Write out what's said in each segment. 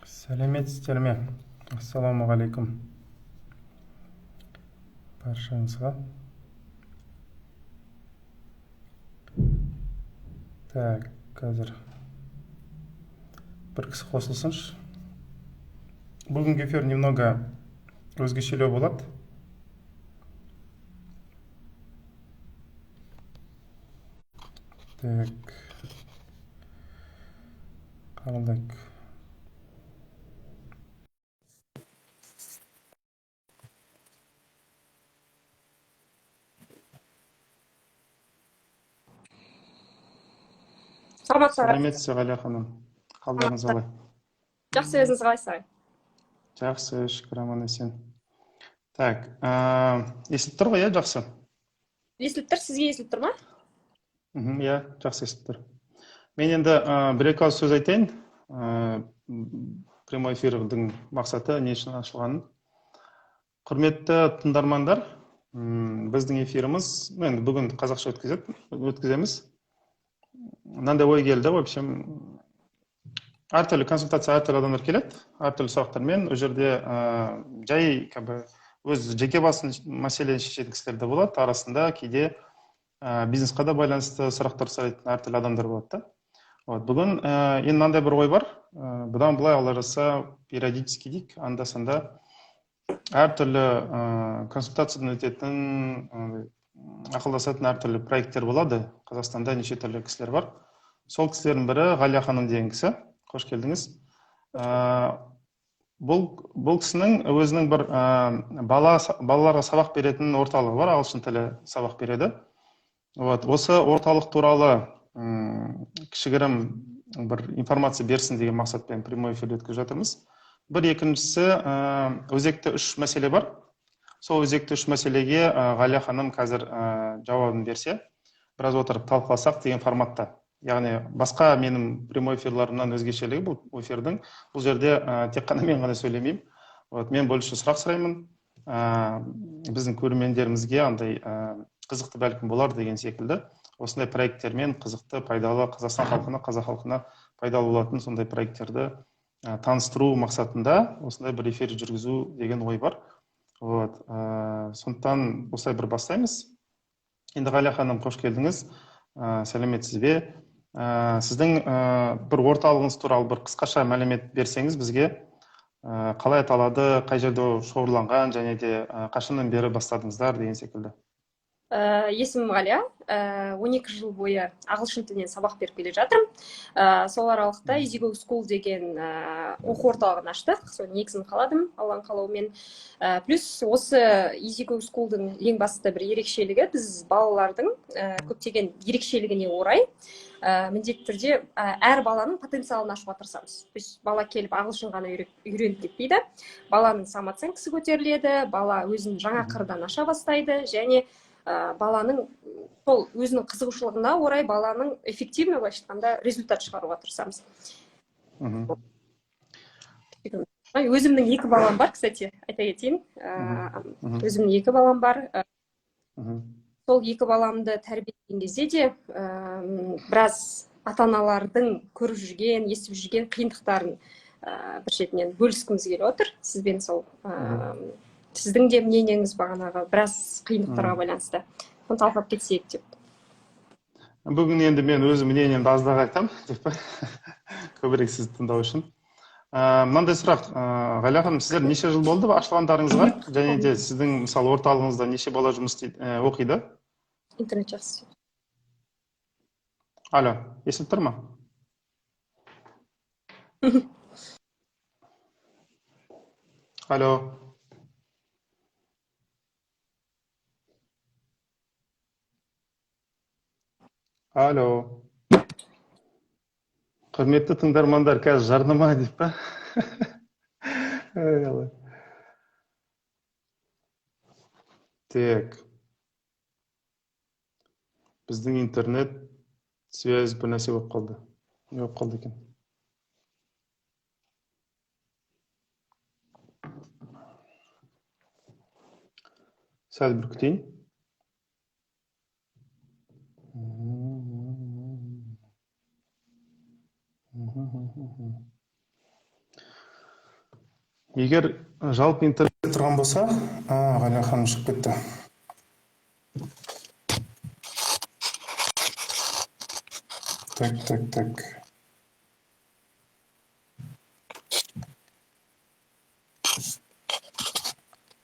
Сәлеметсіздер ме? Ассалаумағалейкум баршаңызға. Так, қазір бір кісі қосылсыншы. Бүгінгі эфир немного өзгешелеу болады. Так, қабылдайық. Сәлеметсіз Ғалия ханым. Қалдарыңыз қалай? Жақсы, өзіңіз қалайсыз? Жақсы, шүкір, аман есен. Так, естіліп тұр ғой, жақсы? Естіліп тұр, сізге естіліп тұр ма? Иә, жақсы естіліп тұр. Мен енді бір-екі ауыз сөз айтайын. Прямой эфирдің мақсаты не үшін ашылғанын. Құрметті тыңдармандар, біздің эфиріміз, енді бүгін қазақша өткіземіз. Мынандай ой келді, в общем, әртүрлі консультация, әртүрлі адамдар келеді, әртүрлі сұрақтармен. Ол жерде жай өз жеке басын мәселені шешетін кісілер де болады, арасында кейде бизнесқа да байланысты сұрақтар сұрайтын әртүрлі адамдар болады. Бүгін енді мынандай бір ой бар. Бұдан былай алла жазса периодически дейік, анда-санда әртүрлі консультациядан өтетін, ақылдасатын әртүрлі проекттер болады. Қазақстанда неше түрлі кісілер бар. Сол кісілердің бірі Ғалия ханым деген кісі. Қош келдіңіз. Бұл кісінің өзінің бір балаларға сабақ беретін орталығы бар, ағылшын тілі сабақ береді. Осы орталық туралы кішігірім бір информация берсін деген мақсатпен прямой эфир өткізіп жатырмыз. Бір екіншісі өзекті 3 мәселе бар. Сол өзекті 3 мәселеге Ғалия ханым қазір жауабын берсе, біраз отырып талқыласақ деген форматта. Яғни басқа менің прямой эфирларымнан өзгешелігі бұл эфирдің. Бұл жерде тек қана мен ғана сөйлемеймін. Мен бөлуші сұрақ сұраймын. Біздің көрермендерімізге андай қызықты бәлкім болар деген секілді. Осындай проекттермен қызықты, пайдалы Қазақстан халқына, қазақ халқына пайдалы болатын сондай проекттерді таныстыру мақсатында осындай бір эфир жүргізу деген ой бар. Сондықтан осылай бір бастаймыз. Енді Ғалия ханым, қош келдіңіз. Сәлеметсіз бе? Сіздің бір орталығыңыз туралы бір қысқаша мәлімет берсеңіз бізге, қалай аталады, қай жерде шоғырланған, және де қашаннан бері бастадыңыздар деген секілді. Есімім Ғалия, 12 жыл бойы ағылшын тілінен сабақ беріп келе жатырмын. Сол аралықта EasyGo School деген оқу орталығын аштық. Сол негізін қаладым, Алланың қалауымен. Плюс осы EasyGo School'дың ең басты бір ерекшелігі, біз балалардың көптеген ерекшелігіне орай міндетті түрде әр баланың потенциалын ашуға тырысамыз. Бала келіп ағылшын ғана үйреніп кетпейді. Баланың самооценкасы көтеріледі, бала өзін жаңа қырдан аша бастайды, және баланың өзінің қызығушылығына орай баланың эффективно былайша айтқанда результат шығаруға тырысамыз. Өзімнің 2 балам бар, кстати, айта кетейін. Өзімнің 2 балам бар. Сол 2 баламды тәрбиелеген кезде де біраз ата-аналардың көріп жүрген, естіп жүрген қиындықтарын бір шетінен бөліскіміз келіп отыр. Сізбен сол сіздің де мнениеңіз бағанағы біраз қиындықтарға байланысты. Соны талқылап кетсек деп. Бүгін енді мен өз мнениемді аздап айтам, деп көбірек сізді тыңдау үшін. Мынандай сұрақ, Ғалия ханым, сіздер неше жыл болды ашылғандарыңызға, және де сіздің мысалы орталығыңызда неше бала жұмыс оқиды? Интернет жақсы. Алло, естіліп тұр ма? Алло. Алло. Құрметті тыңдармандар, қазір жарнама деп па? Так. Біздің интернет связь бір нәрсе болып қалды. Не болып қалды екен? Сәл бір күтейін. Егер жалпы интернет тұрған болса, Ғалия ханым шығып кетті. Так.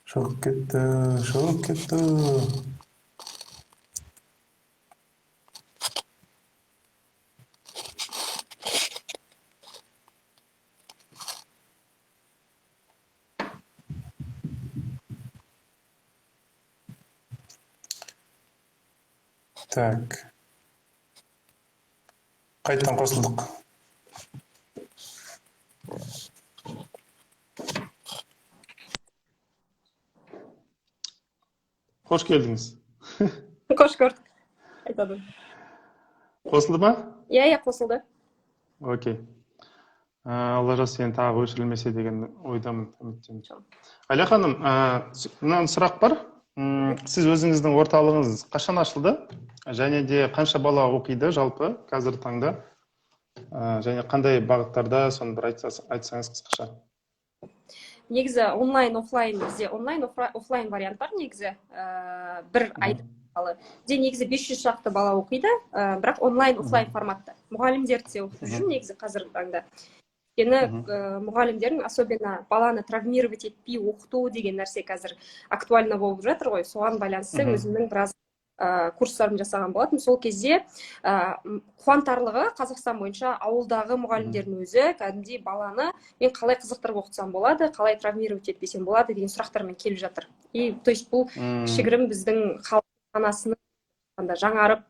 Шығып кетті. Так. Қайттан қосылдық. Қош келдіңіз. Қош көрдік. Айтады. Қосылды ма? Иә, қосылды. Окей. Алла жазса, сен тағы өшірілмесе деген ойдамын, үміттемін. Ғалия ханым, мынаған сұрақ бар. Сіз өзіңіздің орталығыңыз қашан ашылды? Және де қанша бала оқиды жалпы қазір таңда? Және қандай бағыттарда, соны бір айтсаңыз қысқаша. Негізі онлайн, офлайн, бізде онлайн, офлайн вариант бар негізі. Бір айда бізде негізі 500 шақты бала оқиды, бірақ онлайн, офлайн форматта. Мұғалімдер де оқып жүр негізі қазіргі таңда. Өйткені мұғалімдердің особенно баланы травмировать етпей оқыту деген нәрсе қазір актуально болып жатыр ғой. Соған байланысты өзімнің біраз курстарын жасаған болатын. Сол кезде қуантарлығы Қазақстан бойынша ауылдағы мұғалімдердің өзі кәдімгідей баланы мен қалай қызықтырып оқытсам болады, қалай травмировать етпесем болады деген сұрақтармен келіп жатыр. То есть бұл кішігірім біздің халық санасының жаңарып,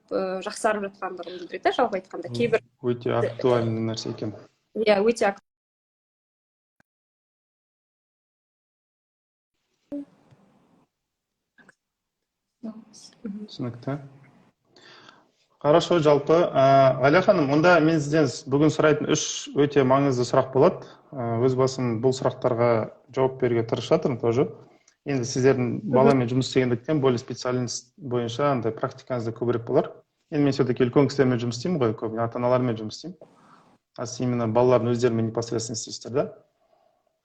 жақсарып жатқандығын білдіреді, жалпы айтқанда. Кейбір өте актуальный нәрсе екен. Иә, өте актуальный. Түсінікті. Хорошо, жалпы. Ғалия ханым, онда мен сізден бүгін сұрайтын 3 өте маңызды сұрақ болады. Өз басым бұл сұрақтарға жауап беруге тырысып жатырмын тоже. Енді сіздердің баламен жұмыс істегендіктен более специальность бойынша андай практикаңызда көбірек болар. Енді мен все-таки үлкен кісілермен жұмыс істеймін ғой, көбіне ата-аналармен жұмыс істеймін. Сіз именно балалардың өздерімен непосредственно істейсіздер, да?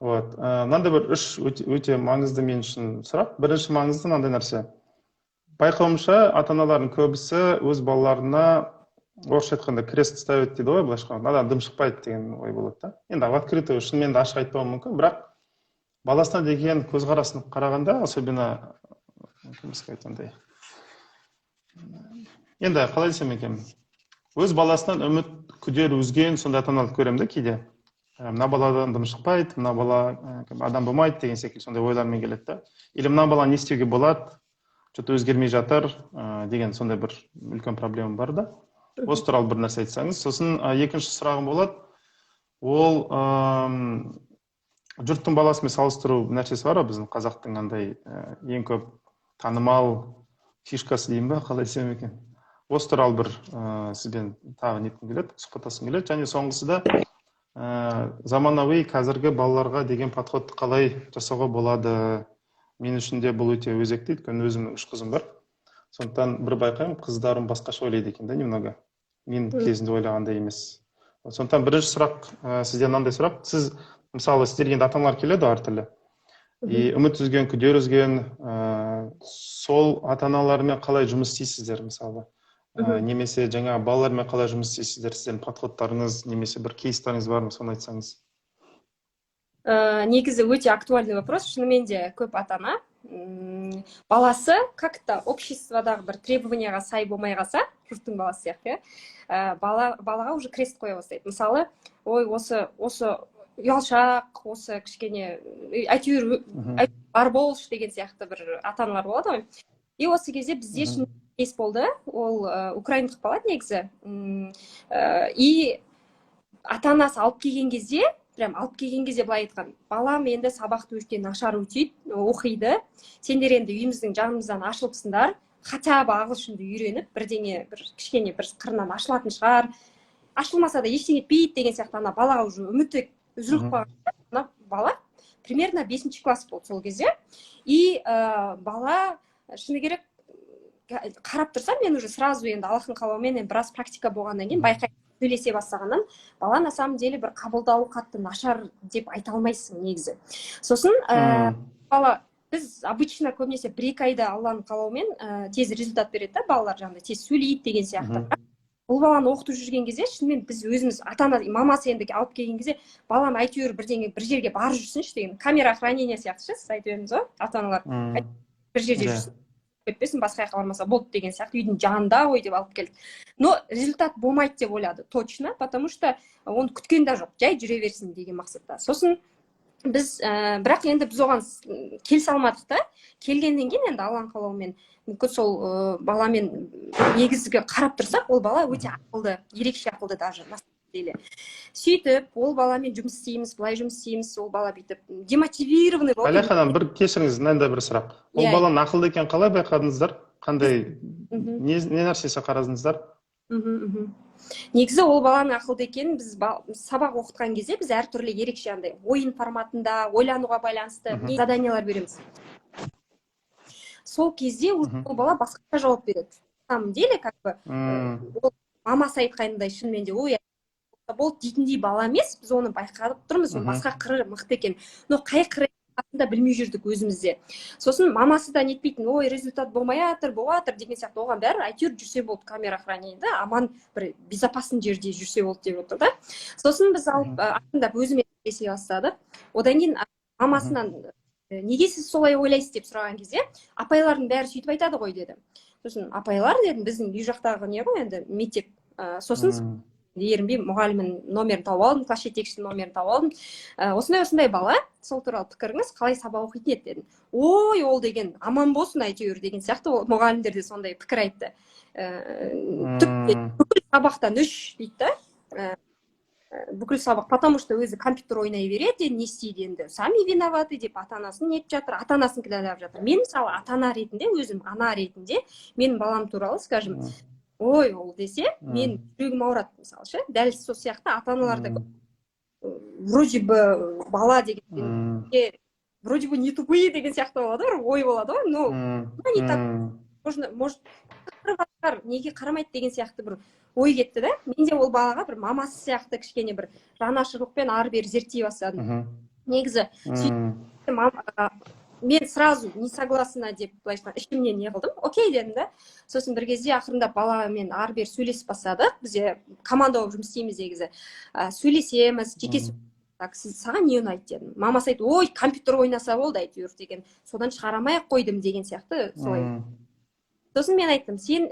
Вот. Мынандай бір 3 өте маңызды мен үшін сұрақ. Бірінші маңызды мынандай нәрсе. Байқауымша ата-аналардың көбісі өз балаларына орысша айтқанда крест ставить дейді ғой, былайша айтқанда, надан дым шықпайды деген ой болады да. Енді в открытую шынымен де ашық айтпауым мүмкін, бірақ баласына деген көзқарасын қарағанда, особенно андай. Енді қалай десем екен, өз баласынан үміт күдер үзген сондай ата-аналарды көремін да кейде. Мына баладан дым шықпайды, мына бала адам болмайды деген секілді сондай ойлармен келеді да. Или мына бала не істеуге болады, что-то өзгермей жатыр деген сондай бір үлкен проблема бар да. Осы туралы бір нәрсе айтсаңыз. Сосын екінші сұрағым болады. Ол жұрттың баласымен салыстыру нәрсесі бар, біздің қазақтың андай ең көп танымал фишкасы деймін ба, қалай десем екен. Осы туралы бір сізбен тағы неткім келеді, сұхбаттасқым келеді. Және соңғысы да заманауи қазіргі балаларға деген подходты қалай жасауға болады. Мен үшін де бұл өте өзекті, өйткені өзімнің 3 қызым бар. Сондықтан бір байқаймын, қыздарым басқаша ойлайды екен да немного. Мен кезінде ойлағандай емес. Сондықтан бірінші сұрақ, сізден мынандай сұрақ. Сіз мысалы сіздерге енді ата-аналар келеді әртүрлі. Үміт үзген, күдер үзген, сол ата-аналармен қалай жұмыс істейсіздер мысалы? Немесе жаңа балалармен қалай жұмыс істейсіздер? Сіздердің подходтарыңыз, немесе бір кейстарыңыз бар ма, соны айтсаңыз. Негізі өте актуальный вопрос. Шынымен де көп ата-ана баласы как-то обществодағы бір требованияға сай болмай қалса, жұрттың баласы сияқты, балаға уже крест қоя бастайды. Мысалы, ой, осы ұялшақ, осы кішкене әйтеуір бар болшы деген сияқты бір ата-аналар болады ғой. И осы кезде бізде шын кейс болды, ол украиндық бала негізі. И ата-анасы алып келген кезде былай айтқан, балам енді сабақты өте нашар оқиды, сендер енді үйіміздің жанымыздан ашылыпсыңдар, хотя бы ағылшынды үйреніп, бірдеңе, кішкене бір қырынан ашылатын шығар, ашылмаса да ештеңе етпейді деген сияқты ана балаға уже үміті үзіліп қалған бала, примерно 5-ші класс болды сол кезде. И бала, шыны керек, қарап тұрсам, мен уже сразу енді Аллахтың қалауымен біраз практика болғаннан кейін байқаймын. сөйлесе бастағаннан бала на самом деле бір қабылдауы қатты нашар деп айта алмайсың негізі. Сосын бала біз обычно көбінесе 1-2 айда Алланың қалауымен тез результат береді да, балалар жаңағыдай тез сөйлейді деген сияқты. Бұл баланы оқытып жүрген кезде шынымен біз өзіміз ата-ана мамасы енді алып келген кезде балам әйтеуір бір жерге барып жүрсінші деген камера хранение сияқты ше, сіз айтып едіңіз ғой, ата-аналар бір жерде жүрсін кетпесін, басқа жаққа бармаса болды деген сияқты, үйдің жанында ғой деп алып келді. Но результат болмайды деп ойлады, точно, потому что оны күткен де жоқ, жай жүре берсін деген мақсатта. Сосын біз бірақ енді біз оған келісе алмадық та, келгеннен кейін енді Алланың қалауымен мүмкін сол баламен негізгі қарап тұрсақ, ол бала өте ақылды, ерекше ақылды даже на самом деле. Сөйтіп, ол баламен жұмыс істейміз, былай жұмыс істейміз, ол бала бүйтіп демотивированный болды. Әлия ханым, бір кешіріңіз, мынандай бір сұрақ. Ол баланың ақылды екенін қалай байқадыңыздар? Қандай не нәрсесі қарадыңыздар? Негізі ол баланың ақылды екенін біз сабақ оқытқан кезде біз әртүрлі ерекше андай ойын форматында, ойлануға байланысты заданиялар береміз. Сол кезде ол бала басқаша жауап береді. На самом деле, как бы, мамасы айтқанындай шынымен де ой болды дейтіндей бала емес, біз оны байқадып тұрмыз, оның басқа қыры мықты екен. Но қай қыры да білмей жүрдік өзімізде. Сосын мамасы да нетпейтін, ой, результат болмай жатыр деген сияқты, оған бәрі әйтеуір жүрсе болды, камера хранениеде, аман бір безопасный жерде жүрсе болды деп отыр да. Сосын біз алып ақырындап өзіме есе бастадық. Одан кейін мамасынан неге сіз солай ойлайсыз деп сұраған кезде, апайлардың бәрі сөйтіп айтады ғой деді. Сосын апайлар дедім, біздің үй жақтағы не ғой енді мектеп. Сосын ерінбей мұғалімнің номерін тауып алдым, класс жетекшінің номерін тауып алдым. Осындай бала, сол туралы пікіріңіз қалай сабақ оқитын еді дедім. Ой, ол деген аман болсын әйтеуір деген сияқты, мұғалімдер де сондай пікір айтты. Бүкіл сабақтан 3 дейді да. Бүкіл сабақ, потому что өзі компьютер ойнай береді, не істейді енді, сами виноваты деп ата-анасын нетіп жатыр, ата-анасын кінәлап жатыр. Мен мысалы ата-ана ретінде, өзім ана ретінде, менің балам туралы, скажем, ой, ол десе, мен жүрегім ауырады, мысалы ше, дәл сол сияқты ата-аналарда вроде бы бала деген, вроде бы не тупые деген сияқты болады ғой, ой болады ғой, но не так, может, неге қарамайды деген сияқты бір ой кетті да. Менде ол балаға бір мамасы сияқты кішкене бір жанашырлықпен ары бері зерттей бастадым. Негізі мен сразу не согласна деп былайша ішімнен не қылдым, окей дедім да. Сосын бір кезде ақырындап баламен ары бері сөйлесіп бастадық. Бізде команда болып жұмыс істейміз негізі. Сөйлесеміз, жеке так, саған не ұнайды дедім. Мамасы айтты, ой, компьютер ойнаса болды әйтеуір деген. Содан шығарамай ақ қойдым деген сияқты солай. Сосын мен айттым, сен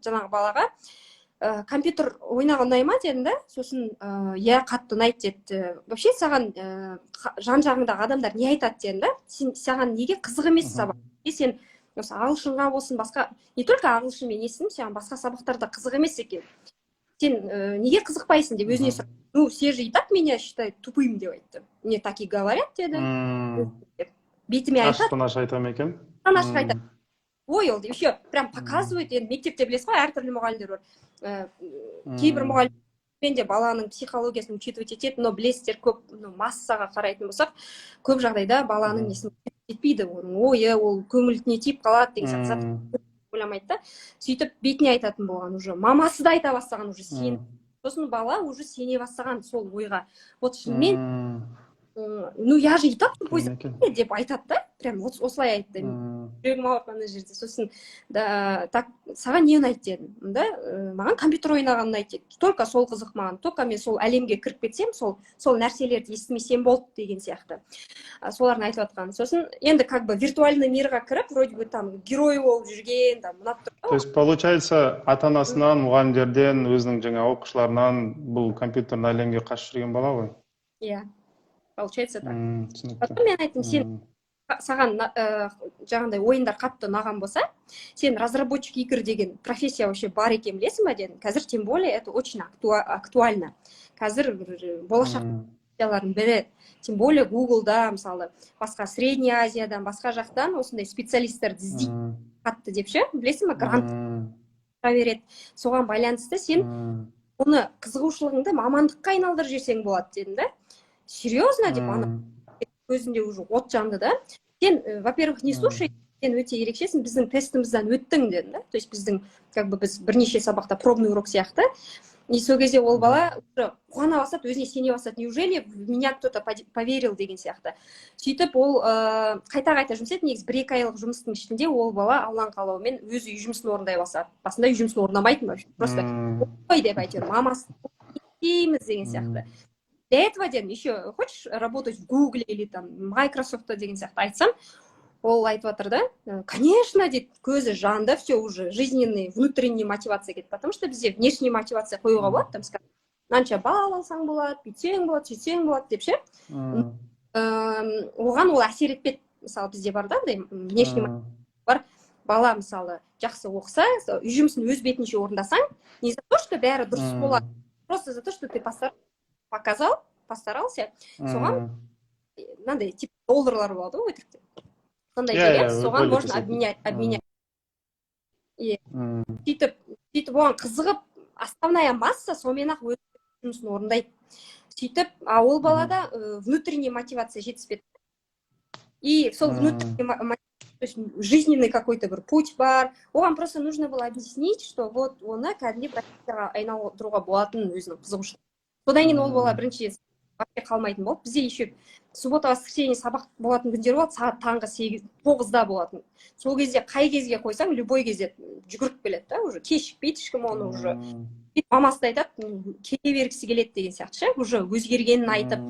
жаңағы балаға компьютер ойнаған ұнай ма дедім да. Сосын я қатты ұнайды деді. Вообще саған жан жағыңдағы адамдар не айтады дедім да. Саған неге қызық емес сабақ? Сен осы ағылшынға болсын, басқа не только ағылшын мен естідім, саған басқа сабақтарда қызық емес екен. Сен неге қызықпайсың деп өзіне сұрақ. Ну, все же и так меня считают тупым деп айтты. Мне так и говорят деді. Бетіме айтады. Ашық-тынаш айтам екен. Ашық айтады. Ой, ол еще прям показывает, енді мектепте білесіз ғой, әртүрлі мұғалімдер бар. Кейбір мұғаліммен де баланың психологиясын учитывать етеді, но білесіздер көп массаға қарайтын болсақ, көп жағдайда баланың несін жетпейді, оның ойы, ол көңіліне тиіп қалады деген сияқты ойламайды да. Сөйтіп бетіне айтатын болған уже, мамасы да айта бастаған уже сен. Сосын бала уже сене бастаған сол ойға. Вот шынымен, ну я же и так тупой деп айтады да, прям осылай айтты. Жүрегім ауырып ана жерде. Сосын так саған не ұнайды дедім, да, маған компьютер ойнаған ұнайды деді. Только сол қызық маған, только мен сол әлемге кіріп кетсем, сол нәрселерді естімесем болды деген сияқты. Соларын айтып жатқан. Сосын енді как бы виртуальный мирға кіріп, вроде бы там герой болып жүрген, там ұнап тұр. То есть получается, ата-анасынан, мұғалімдерден, өзінің жаңа оқушыларынан бұл компьютерный әлемге қашып жүрген бала ғой? Иә. Получается так. Потом мен айттым, сен саған жаңағындай ойындар қатты ұнаған болса, сен разработчик игр деген профессия вообще бар екен білесің ба дедім. Қазір тем более это очень актуально. Қазір болашақ профессиялардың бірі, тем более Google-да, мысалы, басқа Средний Азиядан, басқа жақтан осындай специалисттарды іздейді қатты деп ше, білесің ба, грант береді. Соған байланысты сен оны қызығушылығыңды мамандыққа айналдырып жіберсең болады дедім да. Серьезно деп ана көзінде уже от жанды да. Сен, во-первых, не слушай сен өте ерекшесің, біздің тестімізден өттің дедім да. То есть біздің как бы біз бірнеше сабақта пробный урок сияқты. И сол кезде ол бала уже қуана бастады, өзіне сене бастады. Неужели в меня кто-то поверил деген сияқты. Сөйтіп ол қайта жұмыс істеді. Негізі 1-2 айлық жұмыстың ішінде ол бала Алланың қалауымен өз үй жұмысын орындай бастады. Басында үй жұмысын орындамайтын вообще. Просто ой деп әйтеуір мамасы істейміз деген сияқты. Для этого дедім, еще хочешь работать в Google или там Microsoft деген сияқты айтсам, ол айтып жатыр да, конечно, дейді, көзі жанды, все уже, жизненный, внутренний мотивация кетті, потому что бізде внешний мотивация қоюға болады, там, скажем, мынанша балл алсаң болады, бүйтсең болады, сөйтсең болады деп ше. Оған ол әсер етпеді. Мысалы, бізде бар да, внешний бар, бала мысалы жақсы оқыса, үй жұмысын өз бетінше орындасаң, не за то, что бәрі дұрыс болады, просто за то, что ты показал, постарался, соған мынандай тип долларлар болады ғой өтірікте. Сондай келеді, соған можно обменять. Сөйтіп оған қызығып, основная масса сонымен-ақ өз жұмысын орындайды. Сөйтіп, ол балада внутренний мотивация жетіспеді. И сол внутренний то есть жизненный какой-то бір путь бар. Оған просто нужно было объяснить, что вот оны кәдімгі практикаға айналдыруға болатын өзінің қызығушылығы. Содан кейін ол бала бірінші вообще қалмайтын болды. Бізде еще суббота воскресенье сабақ болатын күндер болады, сағат таңғы 8-9-да болатын. Сол кезде қай кезге қойсаң, любой кезде жүгіріп келеді да, уже кешікпейді, ешкім оны уже. Мамасы да айтады, келе бергісі келеді деген сияқты ше, уже өзгергенін айтып,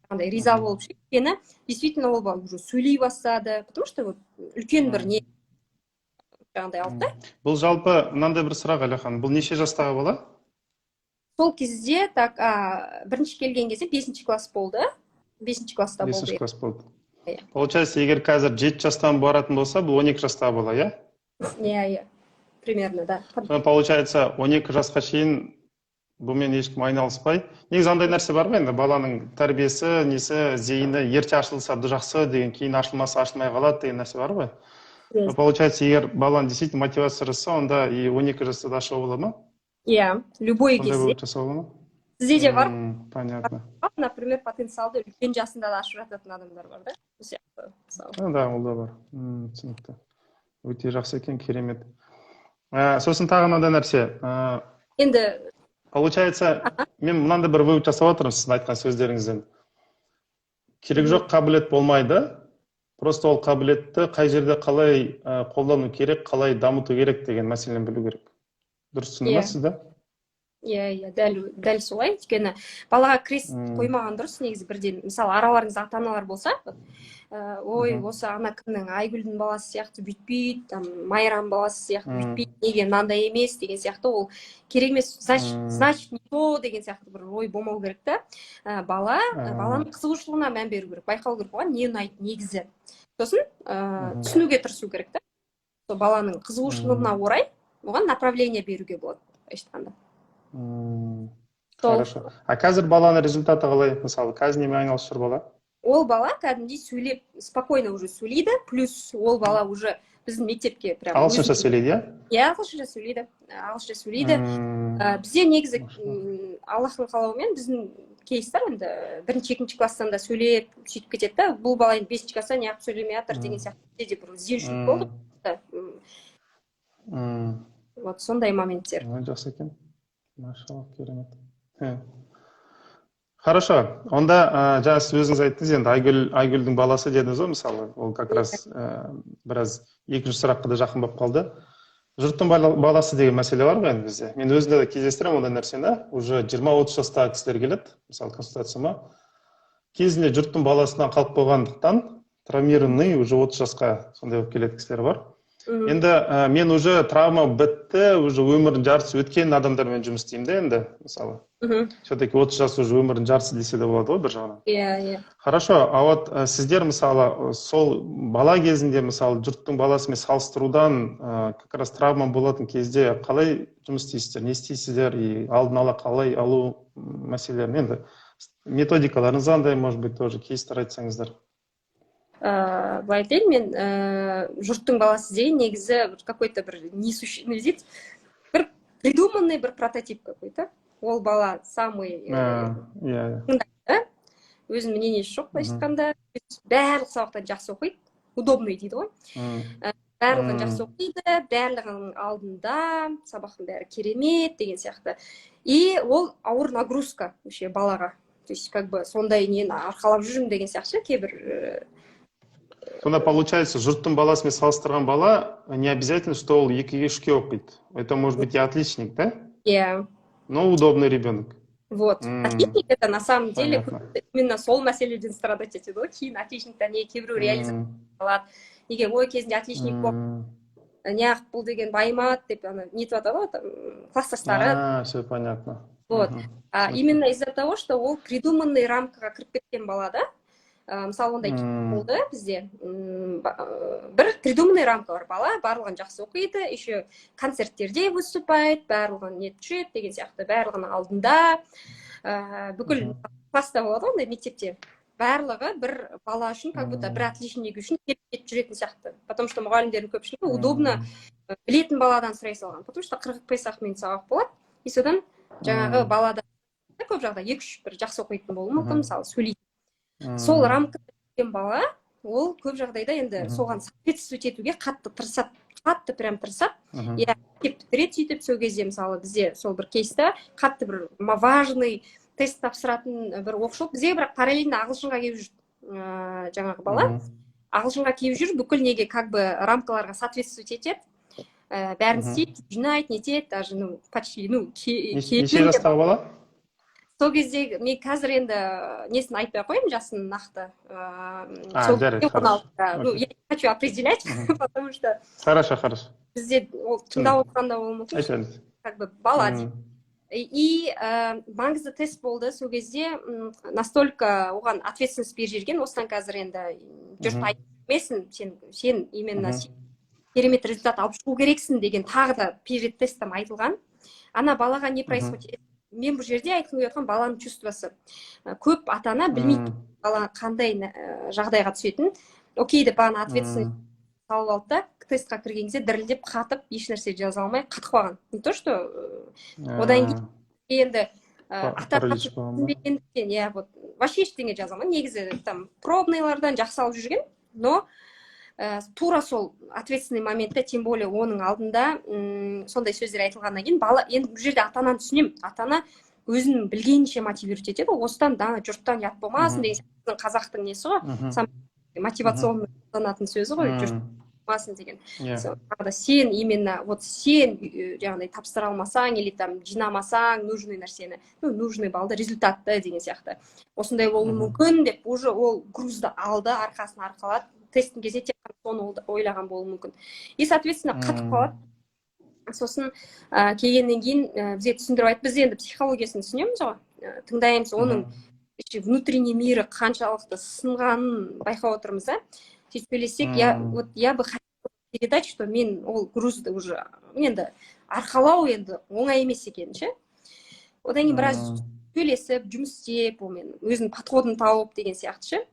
андай риза болып ше. Өйткені действительно ол бала уже сөйлей бастады, потому что үлкен бір не жаңағыдай алды да. Бұл жалпы мынандай бір сұрақ, Әлихан, бұл неше жастағы бала? Сол кезде так бірінші келген кезде 5-ші класс болды. 5-ші класста болды. 5-ші класс болды. Получается, егер қазір 7 жастан баратын болса, бұл 12 жастағы бала, иә? Иә, примерно, да. Получается, 12 жасқа шейін бұмен ешкім айналыспай. Негізі андай нәрсе бар ғой енді, баланың тәрбиесі, несі, зейіні ерте ашылса жақсы деген, кейін ашылмаса ашылмай қалады деген нәрсе бар ғой. Получается, егер баланың действительно мотивация жасаса, онда и 12 жаста да ашуға болады ма? Иә, любой кезде. Сізде де бар. Понятно. Например, потенциалды үлкен жасында да ашып жататын адамдар бар да. Да, ол да бар. Түсінікті. Өте жақсы екен, керемет. Сосын тағы мынандай нәрсе. Енді получается, мен мынандай бір вывод жасап отырмын сіздің айтқан сөздеріңізден. Керек жоқ қабілет болмайды. Просто ол қабілетті қай жерде қалай қолдану керек, қалай дамыту керек деген мәселені білу керек. Дұрыс түсінді ма сізді? Иә, дәл солай. Өйткені балаға крест қоймаған дұрыс негізі бірден. Мысалы, араларыңыз ата-аналар болса, ой, осы ана кімнің, Айгүлдің баласы сияқты бүйтпейді, там Майраның баласы сияқты бүйтпейді, неге мынандай емес деген сияқты, ол керек емес, значит не то деген сияқты бір ой болмау керек та. Баланың қызығушылығына мән беру керек, байқау керек, оған не ұнайды негізі. Сосын түсінуге тырысу керек та. Баланың қызығушылығына орай оған направление беруге болады, айтқанда. Хорошо. А қазір баланың результаты қалай? Мысалы, қазір немен айналысып жүр бала? Ол бала кәдімгідей сөйлеп, спокойно уже сөйлейді, плюс ол бала уже біздің мектепке прям ағылшынша сөйлейді, иә? Иә, ағылшынша сөйлейді. Бізде негізі Аллахтың қалауымен біздің кейстер енді 1-2 класстан да сөйлеп сөйтіп кетеді да. Бұл бала енді 5-ші класста неғып сөйлемей жатыр деген сияқты де бір ізденушілік болды. Вот сондай моменттер. Жақсы екен. Машаллах, керемет. Хорошо. Онда жаңа сіз өзіңіз айттыңыз, енді Айгүлдің баласы дедіңіз ғой, мысалы, ол как раз біраз екінші сұраққа да жақын болып қалды. Жұрттың баласы деген мәселе бар ғой енді бізде. Мен өзімде де кездестіремін ондай нәрсені. Уже 20-30 жастағы кісілер келеді, мысалы, консультацияма. Кезінде жұрттың баласынан қалып қойғандықтан травмированный уже 30 жасқа сондай болып келеді кісілер бар. Енді мен уже травма бітті, уже өмірдің жартысы өткен адамдармен жұмыс істеймін де енді, мысалы. Все-таки 30 жас уже өмірдің жартысы десе де болады ғой бір жағынан. Иә. Хорошо, а вот сіздер мысалы сол бала кезінде мысалы жұрттың баласымен салыстырудан как раз травма болатын кезде қалай жұмыс істейсіздер, не істейсіздер и алдын ала қалай алу мәселелерін, енді методикаларыңыз қандай, может быть, тоже кейстер айтсаңыздар. Былай айтайын, мен жұрттың баласы деген негізі какой-то бір несущественный, бір придуманный бір прототип какой-то. Ол бала самый өзінің мнениесі жоқ, былайша айтқанда, барлық сабақтан жақсы оқиды, удобный дейді ғой. Барлығын жақсы Мм. оқиды, барлығының алдында, сабақтың бәрі керемет деген сияқты. И ол ауыр нагрузка вообще балаға. То есть, как бы, сондай нені арқалап жүрмін деген сияқты кейбір. Сонда получается, жұрттың баласымен салыстырған бала не обязательно, что ол 2-3 оқиды. Это может быть и отличник, да? Иә. Но удобный ребенок. Вот. Отличник это на самом деле Понятно. именно сол мәселеден страдать етеді ғой. Кейін отличниктер не кейбіреу реализация алады. Егер ой кезінде отличник болып, неғып бұл деген байымады деп нетіп жатады ғой, класстастары. Все понятно. Вот. Именно из-за того, что ол придуманный рамкаға кіріп кеткен бала, да? Мысалы ондай болды бізде. Бір придуманный рамка бар, бала барлығын жақсы оқиды, еще концерттерде выступает, барлығын не жүреді деген сияқты, барлығының алдында, бүкіл класста болады ондай мектепте. Барлығы бір бала үшін, как будто бір отличник үшін келіп жүретін сияқты. Потому что мұғалімдердің көпшілігі удобно білетін баладан сұрай салған. Потому что 45 минут сабақ болады. И содан жаңағы балада көп жағда 2-3 бір жақсы оқитын болуы мүмкін, мысалы сөйлейді. Сол рамкада жүрген бала, ол көп жағдайда енді соған соответствовать етуге қатты тырысады, қатты прям тырысады. Иә, мектеп бітіреді сөйтіп, сол кезде мысалы бізде сол бір кейста қатты бір важный тест тапсыратын бір оқушылық, бізде бірақ параллельно ағылшынға келіп жүр жаңағы бала. Ағылшынға келіп жүр, бүкіл неге как бы рамкаларға соответствовать етеді. Бәрін істейді, жинайды, нетеді, даже почти Неше жастағы бала? Сол кезде мен қазір енді несін айтпай қойым, жасын нақты. Жарайды, хорошо. Я не хочу определять, потому что Хорошо. бізде тыңдап отырғанда ол мүмкін, как бы бала дейді. И маңызды тест болды, сол кезде настолько оған ответственность беріп жүрген, осыдан қазір енді жұрт айтмесін, сен именно керемет результат алып шығу керексің деген тағы да перед тестом айтылған. Ана балаға не происходит? Мен бұл жерде айтқым келіп жатқан баланың чувствосы. Көп ата-ана білмейді бала қандай жағдайға түсетін. Окей деп бағана ответственность салып алды да, тестқа кірген кезде дірілдеп, қатып, еш нәрсе жаза алмай қатып қалған. Не то, что одан кейін енді ата-ана түсінбегендіктен, иә, вот вообще ештеңе жаза алмай, негізі там пробныйлардан жақсы алып жүрген, но тура сол ответственный моментте, тем более оның алдында сондай сөздер айтылғаннан кейін бала, енді бұл жерде ата-ананы түсінемін. Ата-ана өзінің білгенінше мотивировать етеді, осыдан жұрттан ұят болмасын деген қазақтың несі ғой, мотивационный қолданатын сөзі ғой, жұрт болмасын деген. Сен именно вот сен жаңағыдай тапсыра алмасаң или там жинамасаң нужный нәрсені, нужный балды результатты деген сияқты. Осындай болуы мүмкін деп уже ол грузды алды, арқасын арқалады. Тесттің кезде тек соны ойлаған болуы мүмкін. И, соответственно, қатып қалады. Сосын келгеннен кейін бізге түсіндіріп айтты, біз енді психологиясын түсінеміз ғой, тыңдаймыз, оның внутренний мирі қаншалықты сынғанын байқап отырмыз, да? Сөйтіп сөйлесек, я бы хотела передать, что мен ол грузды уже енді арқалау енді оңай емес екен, ше. Одан кейін біраз сөйлесіп, жұмыс істеп, өзінің подходын тауып деген сияқты, ше.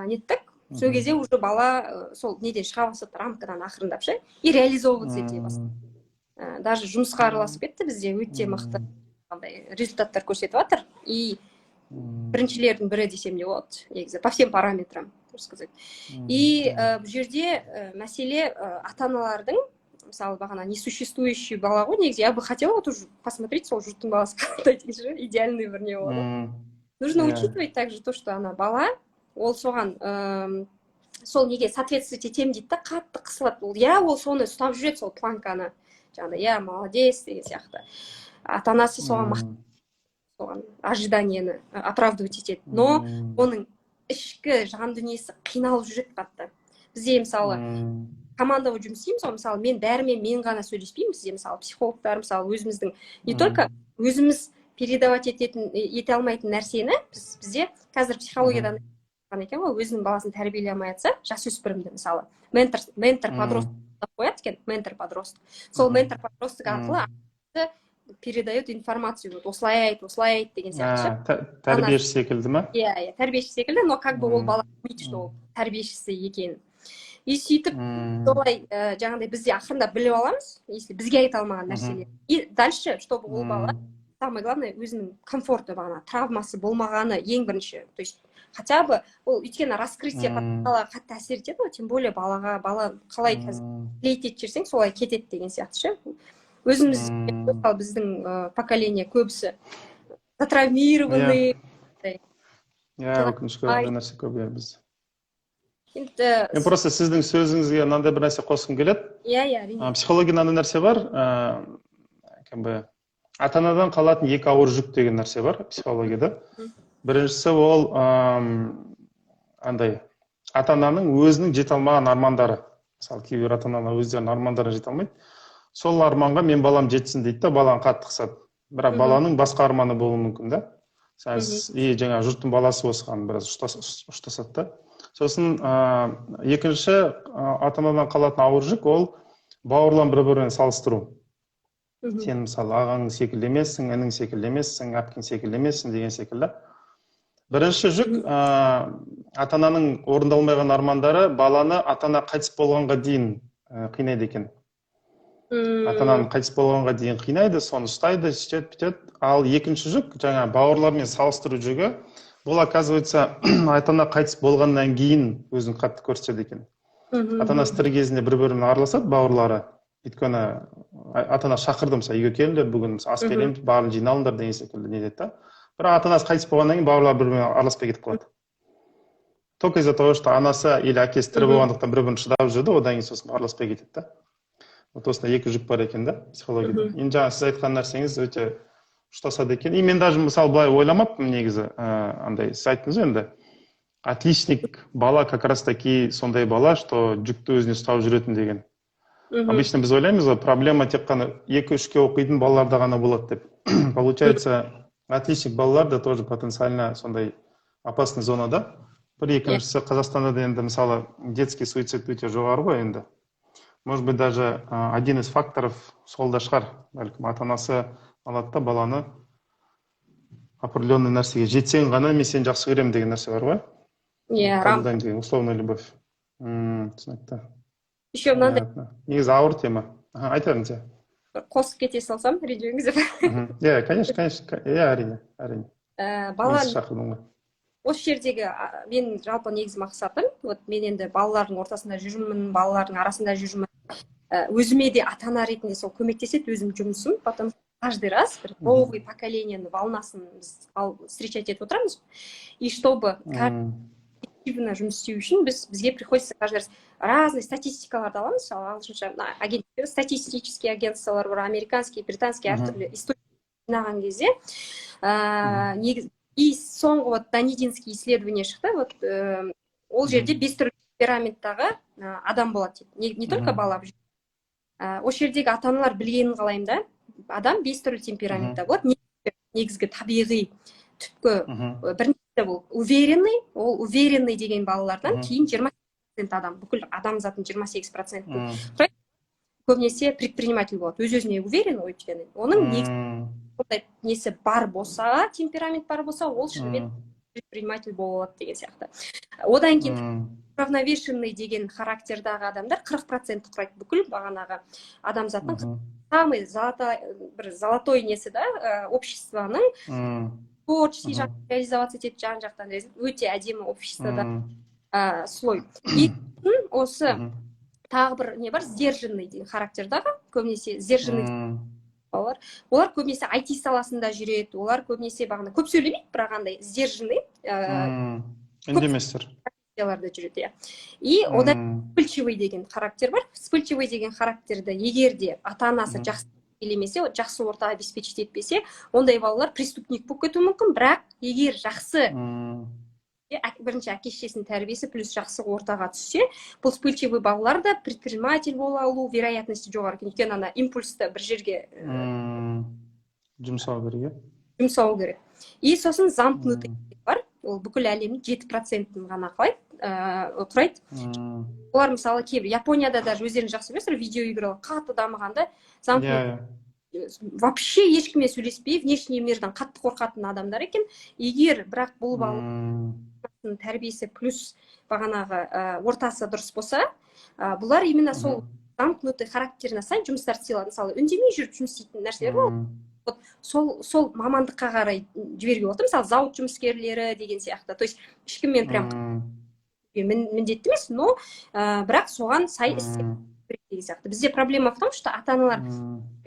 Неттік. Сол кезде уже бала сол неден шыға бастады, рамкадан ақырындап, ше, и реализовываться ете бастады. Даже жұмысқа араласып кетті, бізде өте мықты результаттар көрсетіп жатыр. И біріншілердің бірі десем де болады, негізі, по всем параметрам, сказать. И бұл жерде мәселе ата-аналардың, мысалы, бағана несуществующий бала ғой, негізі, я бы хотела тоже посмотреть сол жұрттың баласы қандай дейші, идеальный бір не болады. Нужно учитывать также то, что ана бала, ол соған сол неге соответствовать етем дейді да, қатты қысылады. Ол соны ұстап жүреді, сол планканы. Жаңағыдай, молодец деген сияқты. Ата-анасы соған ожиданиені оправдывать етеді. Но оның ішкі жан дүниесі қиналып жүреді қатты. Бізде мысалы команда болып жұмыс істейміз, мысалы мен бәрімен мен ғана сөйлеспеймін. Бізде мысалы психологтар, мысалы өзіміздің не только өзіміз передавать ете алмайтын нәрсені бізде қазір психологиядан екен ғой, өзінің баласын тәрбиелей алмай жатса, жасөспірімді мысалы ментор подросток қояды екен, ментор подросток. Сол ментор подросток арқылы передает информацию, вот осылай айт деген сияқты. Тәрбиеші секілді ма? Иә, тәрбиеші секілді, но как бы ол бала білмейді, что ол тәрбиешісі екенін. И сөйтіп солай жаңағыдай бізде ақырында біліп аламыз, если бізге айта алмаған нәрселер. И дальше, чтобы ол бала, самое главное, өзінің комфорты бағана, травмасы болмағаны ең бірінші. То есть хотя бы ол өйткені раскрытие Мм. балаға қатты әсер етеді ғой, тем более бала қалай қазір Мм. плейт етіп жіберсең солай кетеді деген сияқты ше. Өзіміз мысалы біздің поколение көбісі затравмированный. Иә, өкінішке ондай нәрсе көп иә біз. Енді Мен просто сіздің сөзіңізге мынандай бір нәрсе қосқым келеді. иә, әрине. Психологияда мынандай нәрсе бар, как бы ата-анадан қалатын екі ауыр жүк деген нәрсе бар психологияда. Біріншісі ол андай ата-ананың өзінің жете алмаған армандары. Мысалы, кейбір ата-аналар өздерінің армандарына жете алмайды. Сол арманға мен балам жетсін дейді да, баланы қатты қысады. Бірақ баланың басқа арманы болуы мүмкін да. И жаңа жұрттың баласы осыған біраз ұштасады да. Сосын екінші ата-анадан қалатын ауыр жүк ол бауырлан бір-бірімен салыстыру. Сен мысалы ағаң секілді емессің, інің секілді емессің, әпкең секілді емессің деген секілді. Бірінші жүк ата-ананың орындалмаған армандары баланы ата-ана қайтыс болғанға дейін қинайды екен. Ата-ананың қайтыс болғанға дейін қинайды, соны ұстайды, сөйтеді, бүйтеді. Ал екінші жүк жаңа бауырлармен салыстыру жүгі, бұл оказывается ата-ана қайтыс болғаннан кейін өзін қатты көрсетеді екен. Ата-анасы тірі кезінде бір-бірімен араласады бауырлары. Өйткені ата-ана шақырды, мысалы, үйге келіңдер, бүгін ас беремін, барлығын жиналыңдар деген секілді не деді да. Бірақ ата-анасы қайтыс болғаннан кейін бауырлар бір-бірімен араласпай кетіп қалады. Только из-за того, что анасы или әкесі тірі болғандықтан бір-бірін шыдап жүрді, одан кейін сосын араласпай кетеді да. Вот осындай екі жүк бар екен да психологияда. Енді жаңа сіз айтқан нәрсеңіз өте ұштасады екен. И мен даже мысалы былай ойламаппын негізі, андай сіз айттыңыз енді. Отличник бала как раз таки сондай бала, что жүкті өзіне ұстап жүретін деген. Обычно біз ойлаймыз ғой, проблема тек қана 2-3-ке оқитын балаларда ғана болады деп. Получается, отличник балалар да тоже потенциально сондай опасный зонада. Бір екіншісі Қазақстанда да енді мысалы детский суицид өте жоғары ғой енді. Может быть, даже один из факторов сол да шығар. Бәлкім ата-анасы алады да баланы определенный нәрсеге жетсең ғана мен сені жақсы көремін деген нәрсе бар ғой. Иә, Қабылдаймын деген условная любовь. Түсінікті. Еще мынандай негізі ауыр тема. Айтарыңыз, иә. қосып кете салсам ренжімеңіз. Иә, конечно, иә, әрине. Бала шақырдым ғой. осы жердегі мен жалпы негізі мақсатым, вот мен енді балалардың ортасында жүрмін, балалардың арасында жүрмін. Өзіме де ата-ана ретінде сол көмектеседі өзім жұмысым, потом каждый раз бір новый поколениені волнасын біз встречать етіп отырамыз. И чтобы эффективно жұмыс істеу үшін бізге приходится каждый раз разные статистикаларды аламыз. Мысалы ағылшынша статистические агентстволар бар, американские, британские әртүрлі история жинаған кезде и соңғы вот Данидинский исследование шықты, вот ол жерде 5 түрлі темпераменттағы адам болады дейді. Не только бала. Осы жердегі ата-аналар білгенін қалаймын да, адам 5 түрлі темпераментта болады. Негізгі табиғи түпкі бірінші бұл уверенный, ол уверенный деген балалардан кейін 20% адам, бүкіл адамзаттың 28% көбінесе предприниматель болады. Өз-өзіне уверен өйткені. Оның негізі несі бар болса, темперамент бар болса, ол шынымен предприниматель болады деген сияқты. Одан кейін уравновешенный деген характердағы адамдар 40% құрайды бүкіл бағанағы адамзаттың самый золотой несі да, обществоның почти реализоваться етіп жан-жақтан өте әдемі обществода слой. И осы тағы бір не бар, сдержанный деген характердағы, көбінесе сдержанный балалар. Олар көбінесе IT саласында жүреді, олар көбінесе бағана көп сөйлемейді, бірақ андай сдержанный үндеместер жүреді. И одан вспыльчивый деген характер бар. Вспыльчивый деген характерді егер де ата-анасы жақсы елемесе, жақсы орта обеспечить етпесе, ондай балалар преступник болып кетуі мүмкін, бірақ егер жақсы бірінші әке-шешесінің тәрбиесі плюс жақсы ортаға түссе, бұл вспыльчивый балалар да предприниматель бола алу вероятности жоғары. Өйткені ана импульсті бір жерге жұмсау керек. Жұмсау керек. И сосын замкнутый бар. Ол бүкіл әлемнің 7%-ін ғана құрайды. Олар мысалы кейбір Японияда даже өздерін жақсы білесіздер, видеоигралар қатты дамығанда вообще ешкіммен сөйлеспей, внешний мирдан қатты қорқатын адамдар екен. Егер бірақ бұл балалардың тәрбиесі плюс бағанағы ортасы дұрыс болса, бұлар именно сол замкнутый характеріне сай жұмыстар істей алады. Мысалы үндемей жүріп жұмыс істейтін нәрселер болады. вот сол мамандыққа қарай жіберуге болады. Мысалы зауыт жұмыскерлері деген сияқты. То есть ешкіммен прям міндетті емес, но бірақ соған сай істеу керек деген сияқты. Бізде проблема в том, что ата-аналар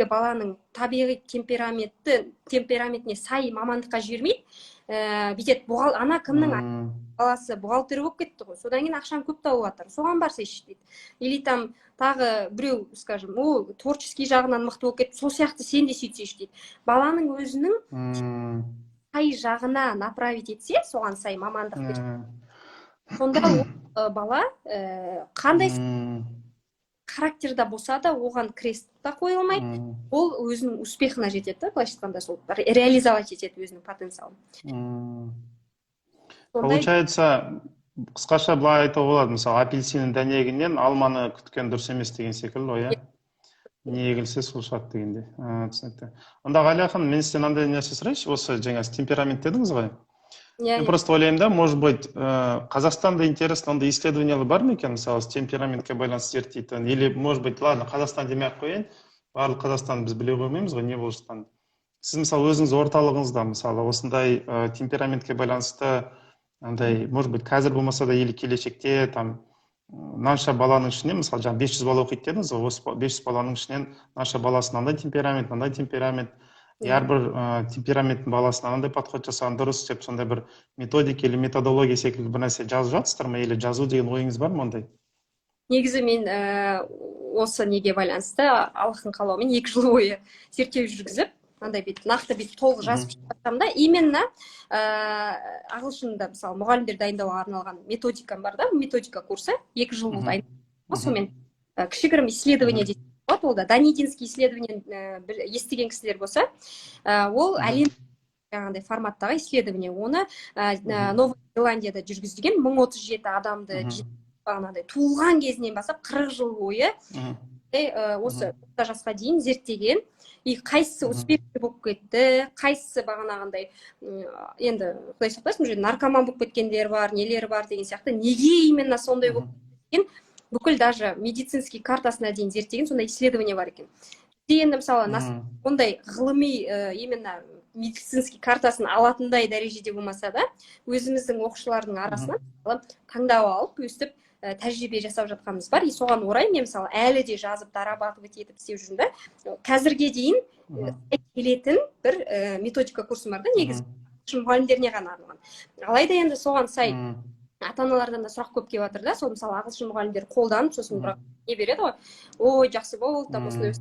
баланың табиғи темпераментіне сай мамандыққа жібермейді. Бүйтеді, ана кімнің баласы бухгалтер болып кетті ғой, содан кейін ақшаны көп тауып жатыр, соған барса еш дейді. Или там тағы біреу, скажем, о, творческий жағынан мықты болып кетті, сол сияқты сен де сөйтсейші дейді. Баланың өзінің сай жағына направить етсе, соған сай мамандық берсе, сонда бала қандай характерда болса да оған крест та қойылмайды, ол өзінің успехына жетеді, былайша айтқанда сол реализовать етеді өзінің потенциалын. Получается, қысқаша былай айтуға болады, мысалы, апельсиннің дәнегінен алманы күткен дұрыс емес деген секілді ғой, иә? Не егілсе сол шығады дегенде. Түсінікті. Онда Ғалия ханым, мен сізден андай нәрсе сұрайыншы, осы жаңа темперамент дедіңіз ғой. Я просто ойлаймын да, может быть, Қазақстанда интересно, онда исследованиялар бар ма екен, мысалы, темпераментке байланысты зерттейтін, или, может быть, ладно, Қазақстан демей-ақ қояйын, барлық Қазақстанды біз біле қоймаймыз ғой, не болып жатқанын. Сіз, мысалы, өзіңіз орталығыңызда, мысалы, осындай темпераментке байланысты, андай, может быть, қазір болмаса да, или келешекте, там, мынанша баланың ішінен, мысалы, жаңа 500 бала оқиды дедіңіз, осы 500 баланың ішінен мынанша баласының андай темперамент, әрбір темпераменттің баласына андай подход жасаған дұрыс деп, сондай бір методика или методология секілді бір нәрсе жазып жатсыздар ма, или жазу деген ойыңыз бар ма ондай? Негізі мен осы неге байланысты Аллахтың қалауымен 2 жыл бойы зерттеу жүргізіп, андай нақты толық жазып жатсам да, именно ағылшында мысалы мұғалімдер дайындауға арналған методикам бар да, методика курсы 2 жыл болды. Сонымен кішігірім исследование дейді. Ол да Данитинский исследование естіген кісілер болса, ол әлем жаңағыдай форматтағы исследование. Оны Новая Зеландияда жүргізген 1037 адамды туылған кезінен бастап 40 жыл бойы осы жасқа дейін зерттеген. И қайсысы успешный болып кетті, қайсысы бағанағындай енді құдай сақтасын, уже наркоман болып кеткендер бар, нелер бар деген сияқты, неге именно сондай болып кеткен, бүкіл даже медицинский картасына дейін зерттеген сондай исследование бар екен. Енді мысалы ондай ғылыми именно медицинский картасын алатындай дәрежеде болмаса да, өзіміздің оқушылардың арасынан таңдап алып, өстіп тәжірибе жасап жатқанымыз бар. И соған орай мен мысалы әлі де жазып, дорабатывать етіп істеп жүрмін да. Қазірге дейін келетін бір методика курсы бар да, негізі мұғалімдеріне ғана арналған. Алайда енді соған сай ата-аналардан да сұрақ көп келіп жатыр да, сол мысалы ағылшын мұғалімдер қолданып, сосын бірақ не береді ғой, ой, жақсы болды, там осындай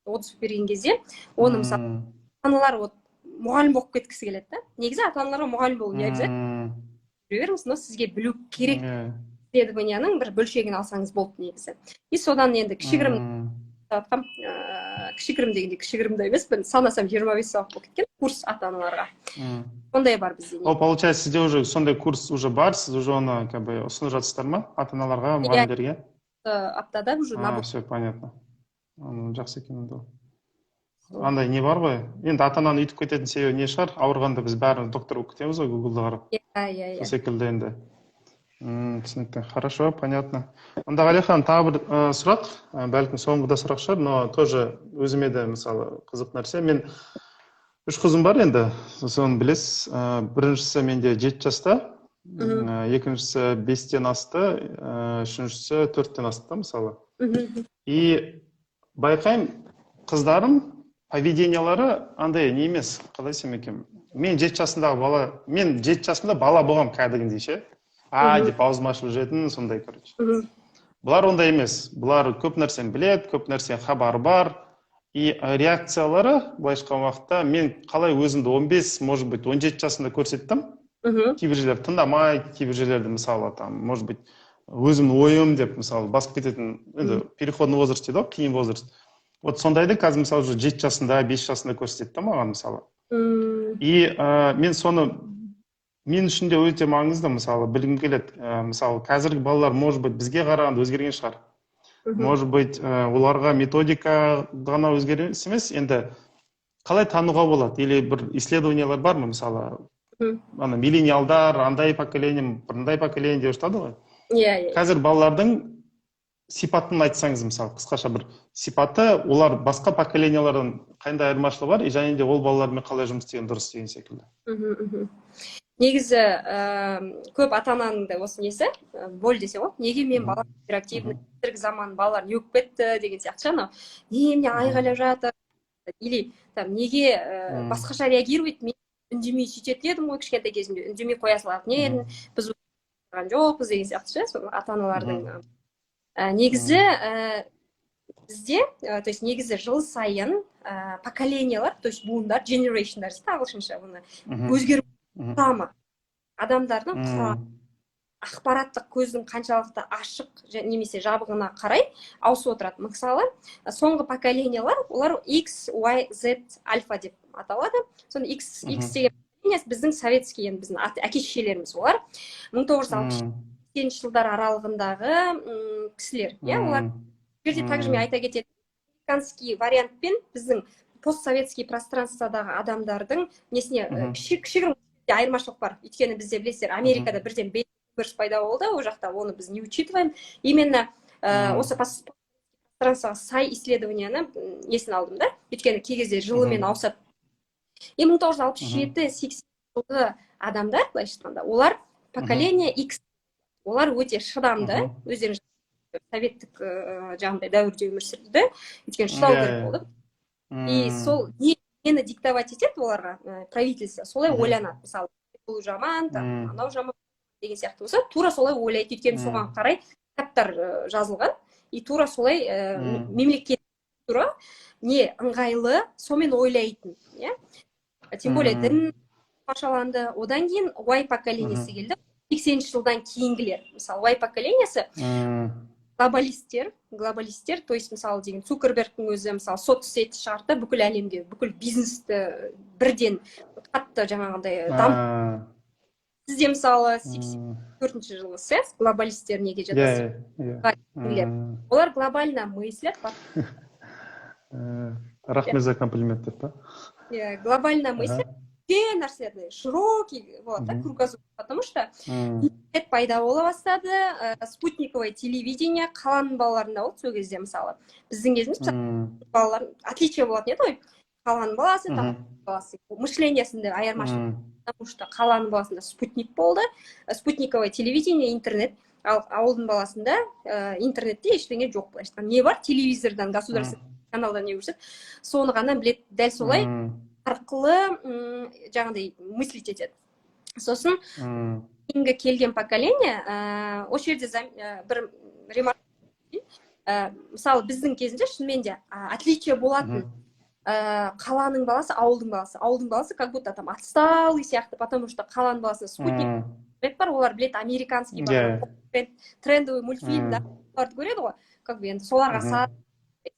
отзыв берген кезде, оны мысалы ата-аналар мұғалім болып кеткісі келеді да. Негізі ата-аналарға мұғалім болу не обязательно жүре беріңіз, но сізге білу керек исследованияның бір бөлшегін алсаңыз болды негізі. И содан енді кішігірім дегенде кішігірімді емес, мен санасам 25 сабақ болып кеткен курс ата-аналарға. Сондай бар бізде. Ол, получается, сізде уже сондай курс уже бар, сіз уже оны ұсынып жатсыздар ма ата-аналарға, мұғалімдерге? Аптада уже набор. Все понятно. Жақсы екен енді. Андай не бар ғой? Енді ата-ананы үйтіп кететін себебі не шығар? Ауырғанда біз бәріміз доктор болып кетеміз ғой, Гуглда қарап. Иә. Сол секілді енді. Түсінікті. Хорошо, понятно. Онда Ғалия ханым, тағы бір сұрақ, бәлкім соңғыда сұрақ шығар, но тоже өзіме де мысалы қызық нәрсе. Мен 3 қызым бар енді, соны білесіз. Біріншісі менде 7 жаста, екіншісі 5-тен асты, үшіншісі 4-тен асты, мысалы. И байқаймын, қыздарым поведениялары андай не емес, қалай десем екен. Мен 7 жасымда бала болғам кәдімгідей ше. Деп аузым ашылып жүретін, сондай, короче. Бұлар ондай емес. Бұлар көп нәрсені біледі, көп нәрсені хабары бар. И реакциялары, былайша айтқан уақытта, мен қалай өзімді 15, может быть, 17 жасында көрсеттім. Кейбір жерлерді тыңдамай, кейбір жерлерді, мысалы, там, может быть, өзімнің ойым деп, мысалы, басып кететін, енді переходный возраст дейді, кейін возраст. Вот сондайды қазір, мысалы, 7 жасында, 5 жасында көрсетті маған, мысалы. И мен соны мен үшін де өте маңызды, мысалы, білгім келеді. Мысалы, қазіргі балалар, может быть, бізге қарағанда өзгерген шығар. Может быть, оларға методика ғана өзгеріс емес, енді қалай тануға болады? Или бір исследованиялар бар ма, мысалы? Миллениалдар, андай поколение, бірандай поколение деп жатады ғой. Қазір балалардың сипатын айтсаңыз, мысалы, қысқаша бір сипаты, олар басқа поколениялардан қандай айырмашылығы бар, және де ол балалармен қалай жұмыс істеген дұрыс деген секілді. Негізі көп ата-ананың да осы несі, боль десе ғой, неге мен балам интерактивный, қазіргі заман балалар не өкіп кетті деген сияқты анау, не айғайлап жатыр, или там неге басқаша реагирует, мен үндемей сөйтетін едім ғой кішкентай кезімде, үндемей қоя салатын едім, біз отырған жоқпыз деген сияқты ше, сол ата-аналардың негізі бізде, то есть негізі жыл сайын поколениялар, то есть буындар, generationдар дейді ағылшынша, оны өзгеріп құрамы, адамдардың құрамы, ақпараттық көздің қаншалықты ашық немесе жабығына қарай ауысып отырады. Мысалы, соңғы поколениялар, олар X, Y, Z, альфа деп аталады. Соны X деген поколениесі біздің советский, біздің әке-шешелеріміз, олар 1960 жылдар аралығындағы кісілер. Олар жерде также мен айта кететін, американский вариантпен біздің постсоветский пространстводағы адамдардың несіне кішігірім айырмашылық бар. Өйткені бізде білесіздер, Америкада бірден бейбірс пайда болды, ол жақта оны біз не учитываем. Именно осы пространствоға сай исследованияны несін алдым да, өйткені кей кезде жылымен ауысады. 1967-80 жылғы адамдар, былайша айтқанда, олар поколение X, олар өте шыдамды, өздерінің советтік жағындай дәуірде өмір сүрді, өйткені шыдау керек болды. И сол нені диктовать етеді оларға правительство, солай ойланады. Мысалы, бұл жаман, анау жаман деген сияқты болса, тура солай ойлайды, өйткені соған қарай кітаптар жазылған, и тура солай мемлекет тура не ыңғайлы, сомен ойлайтын. Тем более дін пашаланды, одан кейін Y поколениесі келді, 80 жылдан кейінгілер. Мысалы, Y поколениесі глобалистер, то есть, мысалы, деген Цукербергтің өзі, мысалы, соцсеті шығарды, бүкіл әлемге, бүкіл бизнесті бірден қатты жаңағындай дамып. Сізде, мысалы, 84 жылғы сіз глобалистер неге жатасыз? Олар глобально мыслят. Рахмет за комплимент деп па? Глобально мыслят. Все нәрселерді широкий, кругозор, потому что интернет пайда бола бастады, спутниковое телевидение қаланың балаларында болды сол кезде, мысалы. Біздің кезіміз балалар отличие болатын еді ғой, қаланың баласы, баласы. Мышлениясында айырмашылық, потому что қаланың баласында спутник болды, спутниковое телевидение, интернет, ал ауылдың баласында интернетте ештеңе жоқ, былайша айтқанда. Не бар? Телевизордан, государственный каналдан не көрсетеді, соны ғана білет, дәл солай арқылы жаңағыдай мыслить етеді. Сосын кейінгі келген поколение, осы жерде бір ремарк, мысалы біздің кезінде шынымен де отличие болатын қаланың баласы, ауылдың баласы как будто там отсталый сияқты, потому что қаланың баласы спутник бар, олар білет американский бар, трендовый мультфильм, оларды көреді ғой, как бы енді соларға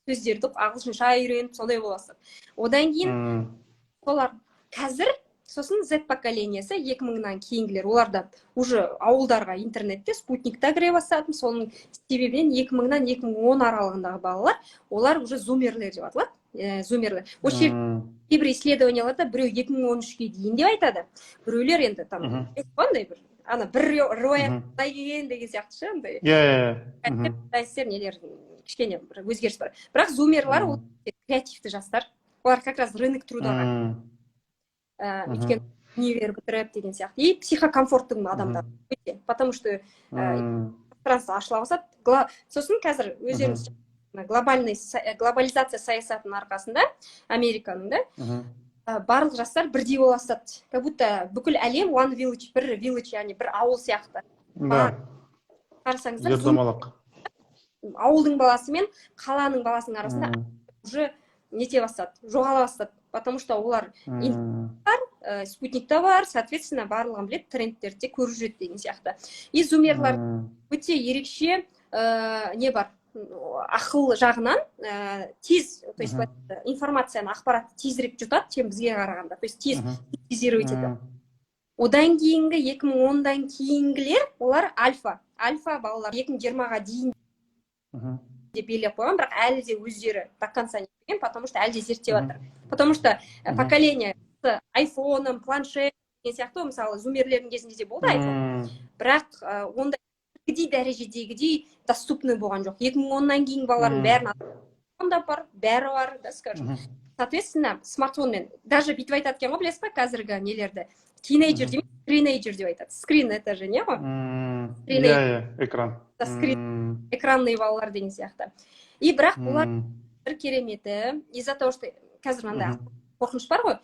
сөздерді ағылшынша үйреніп солай боласың. Одан кейін олар қазір, сосын Z поколениесі 2000-нан кейінгілер, оларда уже ауылдарға интернетте спутникта кіре бастады, соның себебінен 2000-нан 2010 аралығындағы балалар, олар уже зумерлер деп аталады, зумерлер. Осы кейбір исследованияларда біреу 2013-ге дейін деп айтады, біреулер енді там қандай бір, ана бір рояқтай келген деген сияқты ше, андай нелер кішкене өзгеріс бар. Бірақ зумерлар ол креативті жастар, олар как раз рынок труда өйткені универ бітіріп деген сияқты. И психокомфорттың адамдар. Потому что пространство ашыла бастады. Сосын қазір өздеріңіз глобализация саясатының арқасында Американың да барлық жастар бірдей бола бастады. Как будто бүкіл әлем one village, бір village, яғни бір ауыл сияқты. Қарасаңыздар, ауылдың баласы мен қаланың баласының арасында уже нете бастады, жоғала бастады. Потому что олар бар, спутникта бар, соответственно, барлығын білет, трендтерде көріп жүреді деген сияқты. И зумерлар өте ерекше не бар, ақыл жағынан тез, то есть информацияны, ақпаратты тезірек жұтады, чем бізге қарағанда. То есть тез тезировать етеді. Одан кейінгі 2010-дан кейінгілер, олар альфа балалар 2020-ға дейін деп белгілеп қойған, бірақ әлі де өздері до конца не білген, потому что әлі де зерттеп жатыр. Потому что поколение с айфоном, планшет деген сияқты, мысалы, зумерлердің кезінде де болды айфон. Бірақ ондай дәрежедегідей доступный болған жоқ. 2010-нан кейін балалардың бәрін да бар, бәрі бар, да, скажем. Соответственно, смартфонмен, даже бүйтіп айтады екен ғой, білесіз ба, қазіргі нелерді, тинейджер демейді, скринейджер деп айтады. Скрин это же не ғой? Иә, экран. Экранный балалар деген сияқты. И бірақ олар бір кереметі, из-за того, что қазір мынандай қорқыныш бар ғой,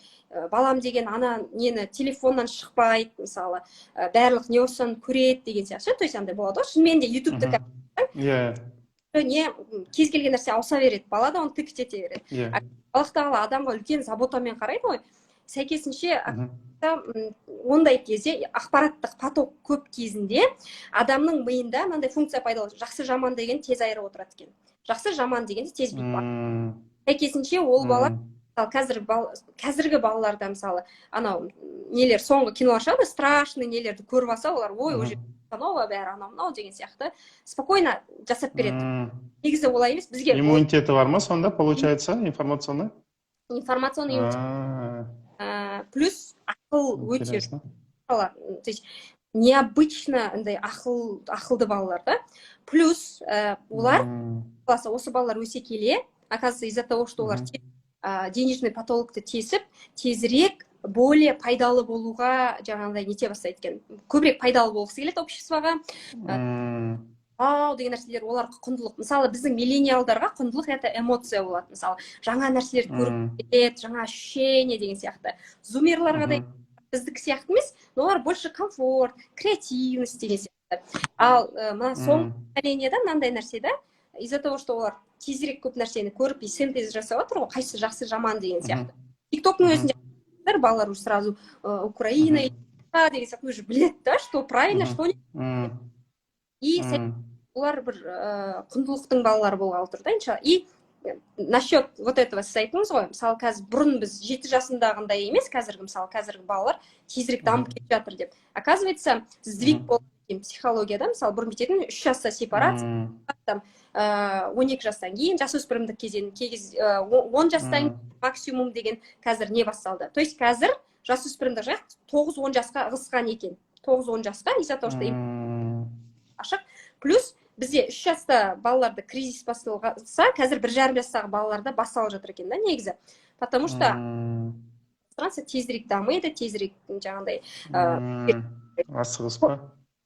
балам деген ана нені телефоннан шықпайды, мысалы, барлық не болсын көреді деген сияқты. То есть андай болады ғой, шынымен де ютубты не кез келген нәрсе ауыса береді, бала да оны тыкт ете береді. Аллах тағала адамға үлкен заботамен қарайды ғой. Сәйкесінше ондай кезде ақпараттық поток көп кезінде адамның миында мынандай функция пайда болады. Жақсы жаман деген тез айырып отырады екен. Жақсы жаман дегенде тез біліп алады. Сәйкесінше ол бала қазіргі балаларда мысалы анау нелер соңғы кинолар шығады, страшный нелерді көріп алса, олар ой уже нова бәрі анау мынау деген сияқты спокойно жасап береді. Негізі олай емес, бізге иммунитеті бар ма сонда, получается, информационный плюс ақыл өте, то есть необычно андай ақылды балалар да. Плюс олар осы балалар өсе келе, оказывается, из-за того, что олар денежный потолокты тесіп, тезірек более пайдалы болуға жаңағыдай нете бастайды екен. Көбірек пайдалы болғысы келеді обществоға. Деген нәрселер оларға құндылық. Мысалы, біздің миллениалдарға құндылық это эмоция болады. Мысалы, жаңа нәрселерді көріп келеді, жаңа ощущение деген сияқты. Зумерларға да біздікі сияқты емес, но олар больше комфорт, креативность деген сияқты. Ал мына соңғы поколенияда мынандай нәрсе да, из-за того, что олар тезірек көп нәрсені көріп, синтез жасап отыр ғой, қайсы жақсы жаман деген сияқты. Тиктоктың өзінде балалар уже сразу Украина деген сияқты уже біледі, да, что правильно, что не. И олар бір құндылықтың балалары болғалы тұр да, иншалла. И насчет вот этого сіз айттыңыз ғой, мысалы қазір бұрын біз 7 жасындағындай емес, қазіргі балалар тезірек дамып кетіп жатыр деп. Оказывается, сдвиг болды психологияда, мысалы бұрын бүйтетін 3 жаста сепарация, 12 жастан кейін жасөспірімдік кезең, 10 жастан максимум деген қазір не басталды. То есть қазір жасөспірімдік жақ 9-10 жасқа ығысқан екен. 9-10 жасқа, из-за того, что ашық. Плюс бізде 3 жаста балаларды кризис басталса, қазір 1,5 жастағы балаларда басталып жатыр екен да, негізі. Потому что тезірек дамиды, тезірек жаңағыдай асығыс па?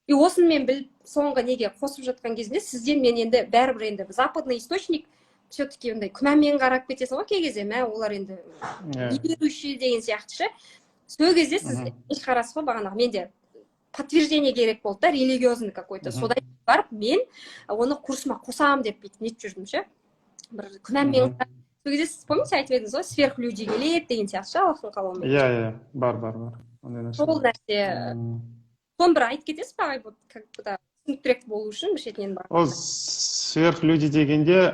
И осымен біліп, соңғы неге қосып жатқан кезінде, сізден мен енді бәрібір енді западный источник все-таки ондай күмәнмен қарап кетесің ғой, кей кезде, олар енді неверующий деген сияқты ше. Сол кезде сіз еш қарасыз ғой, бағанағы менде подтверждение керек болды да, религиозный какой-то. Содан барып, мен оны курсыма қосам деп бүйтіп нетіп жүрдім ше. Бір күмәнмен қарап. Сол кезде сіз помните, айтып едіңіз ғой, сверхлюди келеді деген сияқты ше, Аллахтың қалауымен. Иә, бар. Сол нәрсе. Соны бір айтып кетесіз ба, түсініктірек болу үшін бір шетінен бар. Ол сверхлюди дегенде,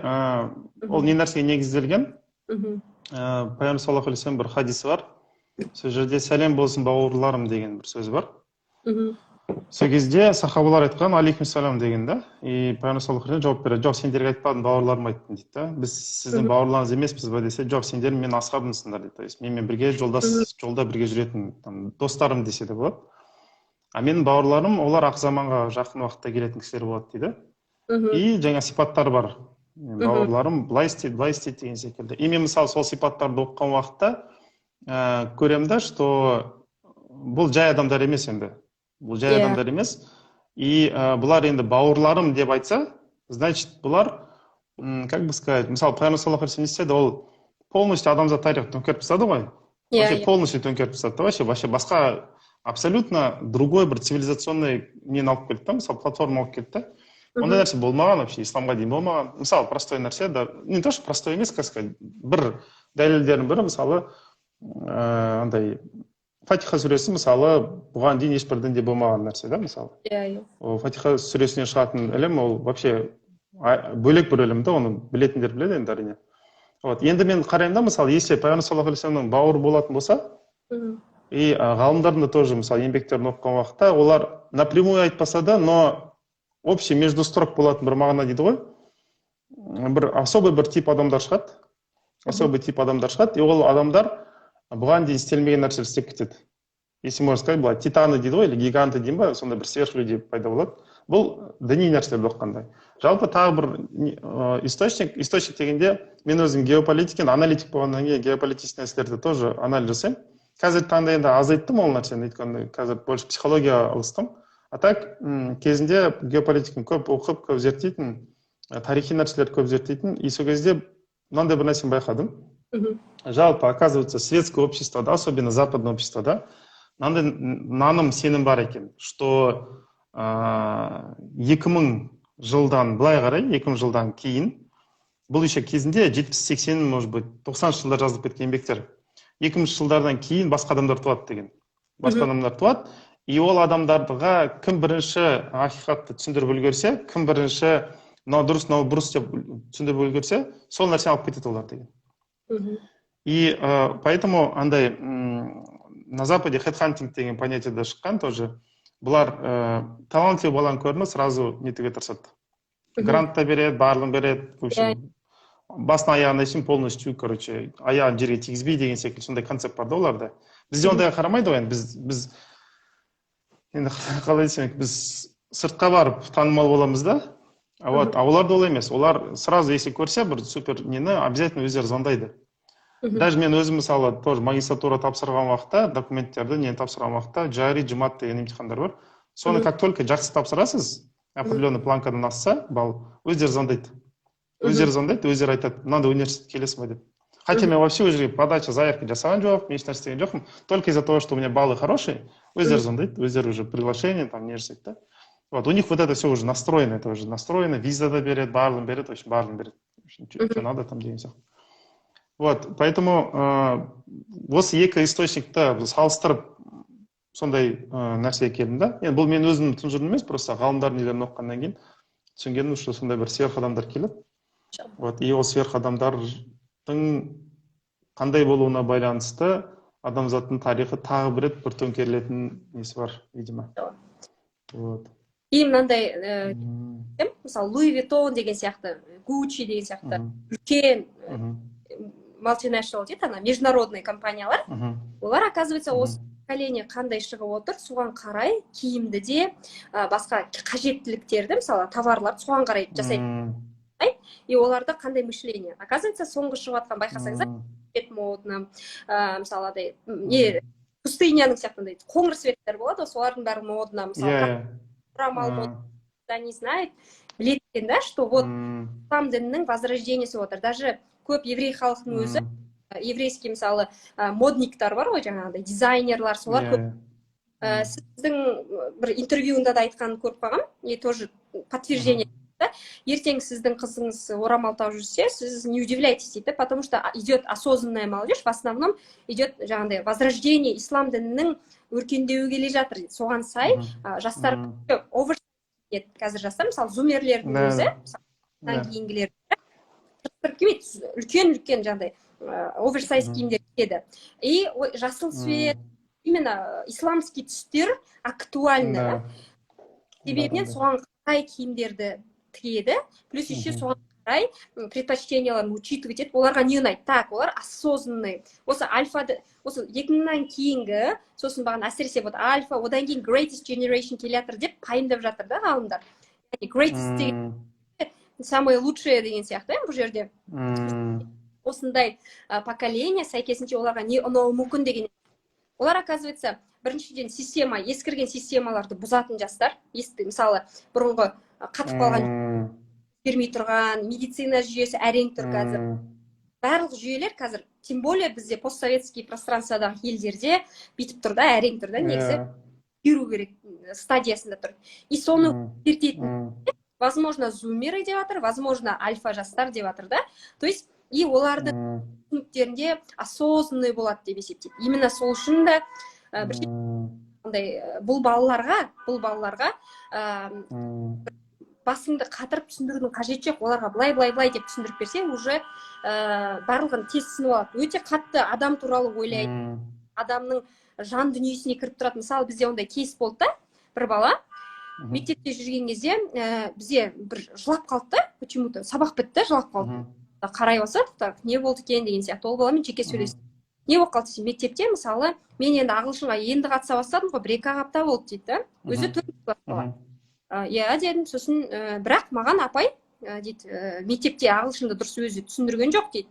ол не нәрсеге негізделген? Пайғамбар саллаллаху алейхи ва саллям бір хадисі бар. Сол жерде сәлем болсын бауырларым деген бір сөз бар. Сол кезде сахабалар айтқан алейкум салам деген да. И пайғамбар саллаллаху алейхи ва саллям жауап береді. Жоқ, сендерге айтпадым, бауырларым айттым дейді да. Біз сіздің бауырларыңыз емеспіз ба десе, жоқ, сендер мен асхабымсыңдар дейді. То есть менімен бірге жолда бірге жүретін достарым десе де болады. А менің бауырларым, олар ақ заманға жақын уақытта келетін кісілер болады дейді. И жаңа сипаттар бар. Бауырларым былай істейді деген секілді. И мен мысалы сол сипаттарды оқыған уақытта көремін да, что бұл жай адамдар емес енді. Бұл жай адамдар емес. И бұлар енді бауырларым деп айтса, значит, бұлар, как бы сказать, мысалы, пайғамбар саллаллаху алейхи ва саллям десе, ол полностью адамзат тарихын төңкеріп тастады ғой. Вообще полностью төңкеріп тастады. Вообще басқа абсолютно другой бір цивилизационный нені алып келді да, мысалы, платформа алып келді да. Ондай нәрсе болмаған, вообще, исламға дейін болмаған. Мысалы, простой нәрсе, не то, что простой емес, как сказать, бір дәлелдердің бірі, мысалы, андай, Фатиха сүресі, мысалы, бұған дейін ешбір дінде болмаған нәрсе, да, мысалы. Фатиха сүресінен шығатын ілім, ол вообще бөлек бір ілім да, оны білетіндер біледі енді әрине. Енді мен қараймын да, мысалы, если пайғамбар саллаллаху алейхи ва саллямның бауыры болатын болса, и ғалымдардың да тоже, мысалы, еңбектерін оқыған уақытта, олар напрямую айтпаса да, но общий между строк болатын бір мағына дейді ғой, бір особый бір тип адамдар шығады, и ол адамдар бұған дейін істелмеген нәрсе істеп кетеді. Если можно сказать, былай титаны дейді ғой, или гиганты дейін ба, сонда бір сверхлюди пайда болады. бұл діни нәрселерді оқығандай. Жалпы тағы бір источник дегенде, мен өзім геополитиканы, аналитик болғаннан кейін геополитический нәрселерді тоже анализ жасаймын. Қазіргі таңда енді азайттым ол нәрсені, өйткені қазір больше психологияға ығыстым. А так, кезінде геополитиканы көп оқып, көп зерттейтін, тарихи нәрселерді көп зерттейтін, и сол кезде мынандай бір нәрсені байқадым. Жалпы, оказывается, светское обществода, особенно западное обществода, мынандай наным сенім бар екен, что 2000 жылдан былай қарай, 2000 жылдан кейін, бұл еще кезінде 70-80, может быть, 90 жылдар жазылып кеткен еңбектер. 2000 жылдардан кейін басқа адамдар туады деген. Басқа адамдар туады, и ол адамдарға кім бірінші ақиқатты түсіндіріп үлгерсе, кім бірінші мынау дұрыс, мынау бұрыс деп түсіндіріп үлгерсе, сол нәрсе алып кетеді олар деген. И поэтому андай на Западе хедхантинг деген понятие шыққан тоже. Бұлар талантливый баланы көрді, сразу нетуге тырысады. Грант та береді, барлығын береді. В общем, басына аяғына шейін полностью, короче, аяғын жерге тигізбей деген секілді сондай концепт бар да оларда. Бізде ондайға қарамайды ғой, біз енді қалай десем, біз сыртқа барып танымал боламыз да. А олар да олай емес. Олар сразу если көрсе бір супер нені обязательно өздері звондайды. Даже мен өзім мысалы тоже магистратура тапсырған уақытта, документтерді нені тапсырған уақытта, жари, жұмат деген емтихандар бар. Соны как только жақсы тапсырасыз, определенный планкадан асса, бал, өздері звондайды. Өздері звондайды, өздері айтады, мынандай университетке келесің бе деп. Хотя мен вообще ол жерге подача заявка жасаған жоқпын, еш нәрсе істеген жоқпын. Только из-за того, что у меня баллы хорошие, өздері звондайды, өздері уже приглашение, там не жасайды да. Вот, у них вот это все уже настроено, виза да береді, барлығын береді, в общем, барлығын береді. Что надо там деген сияқты. Вот, поэтому осы екі источникті салыстырып сондай нәрсеге келдім да. Енді бұл мен өзім тұнжырдым емес, просто ғалымдардың нелерін оқығаннан кейін түсінгенім, что сондай бір сверх адамдар келіп. Вот, и ол сверх адамдардың қандай болуына байланысты адамзаттың тарихы тағы бір рет бір төңкерілетін несі бар, видимо. Вот. И мынандай, мысалы, Луи Виттон деген сияқты, Гуччи деген сияқты, үлкен multinational дейді, ана международный компаниялар, олар, оказывается, осы поколение қандай шығып отыр, соған қарай киімді де, басқа қажеттіліктерді, мысалы, товарларды соған қарай жасайды. И оларда қандай мышление. Оказывается, соңғы шығып жатқан байқасаңыздар, свет модны, мысалы, пустыняның сияқтындай қоңыр светтер болады, солардың бәрі модна, мысалы, орамал модна, не знает, біледі екен, да, что вот ислам дінінің возрождениесі отыр. Даже көп еврей халықтың өзі, еврейский, мысалы, модниктар бар ғой, жаңағыдай, дизайнерлар, солар көп. Сіздің бір интервьюында да айтқанын көріп қалғам, и тоже подтверждение. Ертең сіздің қызыңыз орамал тағып жүрсе, сіз не удивляйтесь дейді, потому что идет осознанная молодежь, в основном идет жаңағыдай возрождение ислам дінінің өркендеуі келе жатыр. Соған сай жастар оверсайз, қазір жастар, мысалы, зумерлердің өзі, кейінгілер үлкен жаңағыдай оверсайз киімдер киеді. И жасыл свет, именно исламский түстер актуальны. Себебінен соған қарай киімдерді тігеді, плюс еще соған қарай предпочтенияларын учитывать етіп, оларға не ұнайды? Так, олар осознанный. Осы альфады, осы 2000-нан кейінгі, сосын баған әсіресе вот альфа, одан кейін greatest generation келе жатыр деп пайымдап жатыр да ғалымдар. Greatest деген самое лучшее деген сияқты, бұл жерде. Осындай поколение, сәйкесінше оларға не ұнауы мүмкін деген. Олар, оказывается, біріншіден система, ескірген системаларды бұзатын жастар. Мысалы, бұрынғы қатып қалған бермей тұрған, медицина жүйесі әрең тұр қазір. Барлық жүйелер қазір, тем более бізде постсоветский пространстводағы елдерде битіп тұр да, әрең тұр да, негізі беру керек стадиясында тұр. И соны зерттейтін, возможно, зумеры деп жатыр, возможно, альфа жастар деп жатыр да. То есть, и олардың түсініктерінде осознанный болады деп есептейді. Именно сол үшін да бұл балаларға басыңды қатырып түсіндірудің қажеті жоқ, оларға былай деп түсіндіріп берсе, уже барлығын тез түсініп алады. Өте қатты адам туралы ойлайды, адамның жан дүниесіне кіріп тұрады. Мысалы, бізде ондай кейс болды да, бір бала мектепте жүрген кезде бізде бір жылап қалды да, почему-то сабақ бітті, жылап қалды. Қарай басады, не болды екен деген сияқты, ол баламен жеке сөйлесті. Не болып қалды десе, мектепте, мысалы, мен енді ағылшынға енді қатыса бастадым ғой, 1-2 апта болды дейді да, өзі 4 класс бала. иә дедім. Сосын бірақ маған апай дейді, мектепте ағылшынды дұрыс өзі түсіндірген жоқ дейді.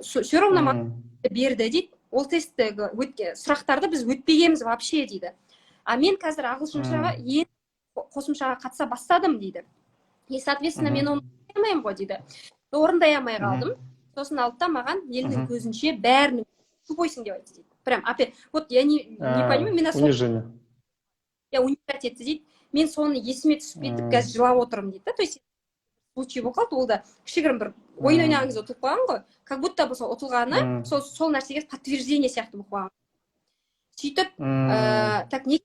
Все равно маған берді дейді. Ол тесттегі сұрақтарды біз өтпегенбіз вообще дейді. А мен қазір ағылшыншаға қосымшаға қатыса бастадым дейді. И соответственно мен оны орындай алмаймын ғой дейді. Орындай алмай қалдым. Сосын алды да маған елдің көзінше бәрінің тупойсың деп айтты дейді. Прям опять, вот я не понимаю, мен унижение. Я унижать етті дейді. Мен соны есіме түсіп кетіп, қазір жылап отырмын дейді. То есть случай болып қалды, ол да кішігірім бір ойнаған кезде ұтылып қалған ғой. Как будто бұл ұтылғаны сол нәрсеге подтверждение сияқты болып қалған. Сөйтіп, так не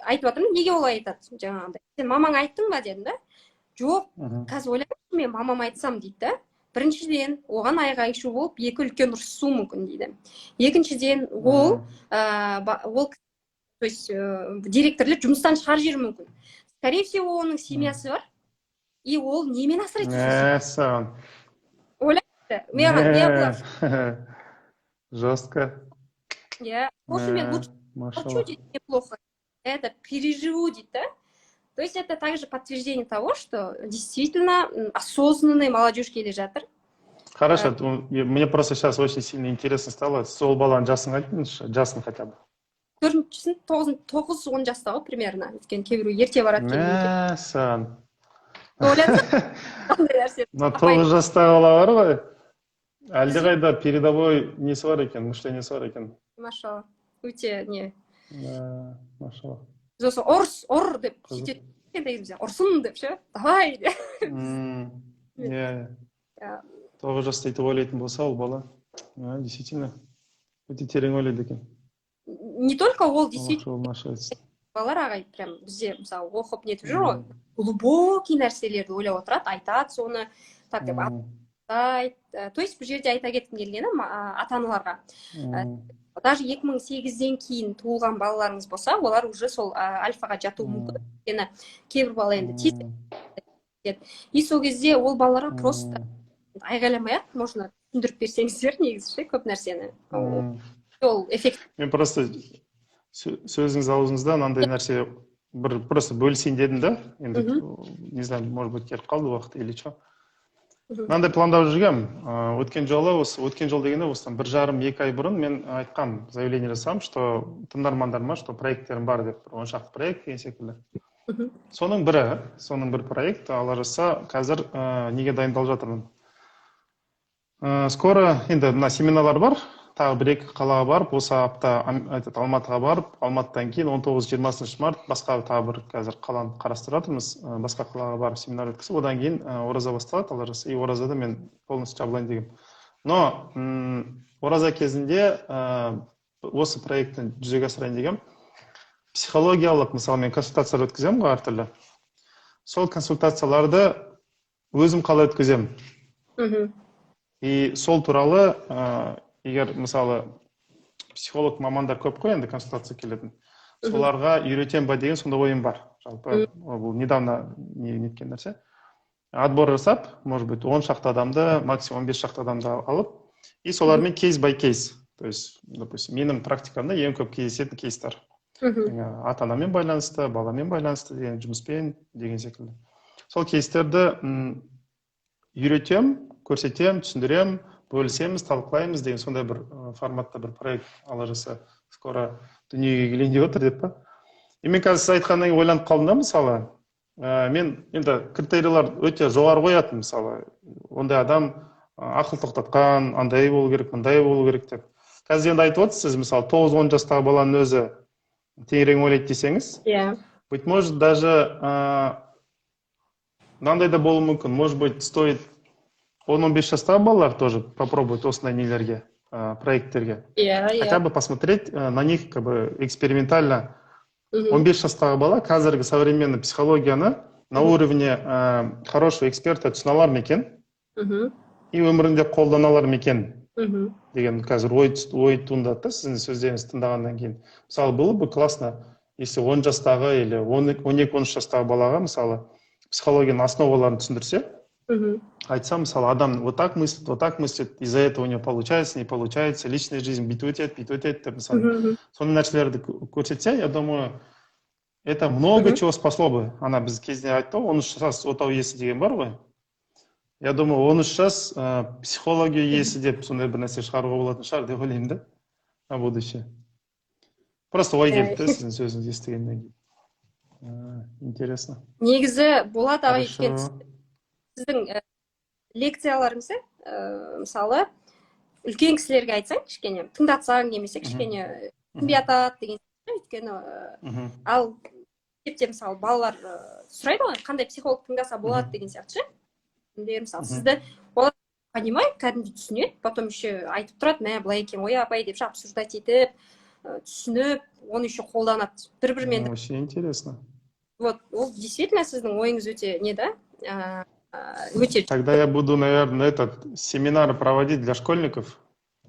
айтып жатырмын, неге олай айтады жаңағыдай. Сен мамаң айттың ба дедім да? Жоқ, қазір ойлаймын, мен мамам айтсам дейді да. Біріншіден, оған айғай шу болып, екі үлкен ұрсысу мүмкін дейді. Екіншіден, ол то есть директорлер жұмыстан шығарып жіберуі мүмкін. Скорее всего, оның семьясы бар, и ол немен асырайды? Мәссаған. Ойлайды. Жестко. Я, в общем, я лучше молчу, неплохо. Это переживу, да? То есть это также подтверждение того, что действительно осознанные молодежь келе жатыр. Хорошо, мне просто сейчас очень сильно интересно стало. Сол баланың жасын айтыңызшы, жасын хотя бы. 4-ші, 9-10 жаста ғой примерно. Өйткені кейбірі ерте барады. Мәссаған. Ойлады. 9 жастағы бала бар ғой. Әлдеқайда передовой несі бар екен, мышлениесі бар екен. Машалла. Өте не. Машалла. Сосын ұр деп сөйтеді. Ұрсын деп ше. Давай деп. Иә. 9 жаста өйтіп ойлайтын болса, ол бала. Действительно. Өте терең ойлайды екен. Не только ол, действительно. Балалар ағай, прям бізде, мысалы, оқып нетіп жүр ғой. Глубокий нәрселерді ойлап отырады, айтады соны. Так деп айтады. То есть, бұл жерде айта кеткім келгені ата-аналарға. Даже 2008-ден кейін туылған балаларыңыз болса, олар уже сол альфаға жатуы мүмкін. Өйткені кейбір бала енді тез. И сол кезде ол балаларға просто айғайламай-ақ, можно түсіндіріп берсеңіздер негізі ше, көп нәрсені. Ол эффект. Мен просто сөзіңіз аузыңызда мынандай нәрсе просто бөлісейін дедім да. Енді, не знаю, может быть, келіп қалды уақыт или что. Мынандай пландап жүргем. Өткен жол дегенде осыдан 1,5-2 ай бұрын мен айтқам, заявление жасам, что тыңдармандарыма, что проекттерім бар деп, 10 шақты проект деген секілді. Соның бір проект, алла жазса, қазір неге дайындалып жатырмын. Скоро енді мына семинарлар бар. Тағы 1-2 қалаға барып, осы апта Алматыға барып, Алматыдан кейін 19-20 март басқа тағы бір қазір қаланы қарастырып жатырмыз. Басқа қалаға барып семинар өткізіп, одан кейін ораза басталады, алла жазса, и оразада мен полностью жабылайын дегем. Но ораза кезінде осы проектті жүзеге асырайын дегем. Психологиялық, мысалы, мен консультациялар өткізем ғой әртүрлі. Сол консультацияларды өзім қалай өткізем. И сол туралы егер, мысалы, психолог мамандар көп қой, енді консультация келетін. Соларға үйретем ба деген сонда ойым бар. Жалпы, бұл недавно неткен нәрсе. Отбор жасап, может быть, 10 шақты адамды, максимум 15 шақты адамды алып, и солармен кейс бай кейс. То есть, допустим, менің практикамда ең көп кездесетін кейстер. Ата-анамен байланысты, баламен байланысты деген жұмыспен деген секілді. Сол кейстерді үйретем, көрсетем, түсіндірем, бөлісеміз, талқылаймыз деген сондай бір форматта бір проект алла жазса скоро дүниеге келейін деп отыр деп па. И мен қазір сіз айтқаннан кейін ойланып қалдым да, мысалы, мен енді критериялар өте жоғары қоятын, мысалы, ондай адам ақыл тоқтатқан, андай болу керек, мындай болу керек деп. Қазір енді айтып отырсыз, мысалы, 9-10 жастағы баланың өзі теңірек ойлайды десеңіз, быть может, даже мынандай да болуы мүмкін, может быть, стоит 10-15 жастағы балалар тоже попробовать осындай нелерге, проекттерге. Хотя бы посмотреть на них как бы экспериментально. 15 жастағы бала қазіргі современный психологияны на уровне хорошего эксперта түсіне алар ма екен? И өмірінде қолданалар ма екен? Деген қазір ой туындады сіздің сөздеріңізді тыңдағаннан кейін. Мысалы, было бы классно, если 10 жастағы или 12-13 жастағы балаға, мысалы, психологияның основаларын түсіндірсе, айтса, мысалы, адам вот так мыслит, из-за этого у него получается, не получается, личная жизнь бүйтіп өтеді деп, мысалы. Соны нәрселерді көрсетсе, я думаю, это много чего спасло бы. Ана біз кезінде айтты ғой, 13 жас отау иесі деген бар ғой. Я думаю, 13 жас психология иесі деп сондай бір нәрсе шығаруға болатын шығар деп ойлаймын да, на будущее. Просто ой келді да сіздің сөзіңізді естігеннен кейін. Интересно. Негізі Болат аға, Хорошо. өйткені сіздің лекцияларыңызды мысалы үлкен кісілерге айтсаң, кішкене тыңдатсаң, немесе кішкене түсінбей атады деген сияқты, өйткені ал мектепте мысалы балалар сұрайды ғой, қандай психолог тыңдаса болады деген сияқты ше. Мысалы сізді олар понимает, кәдімгідей түсінеді, потом еще айтып тұрады, мә былай екен, ой апай деп обсуждать етіп, түсініп, оны еще қолданады бір-бірімен. Очень интересно. Вот, ол действительно сіздің ойыңыз өте не да? Өте. Тогда я буду, наверное, семинары проводить для школьников.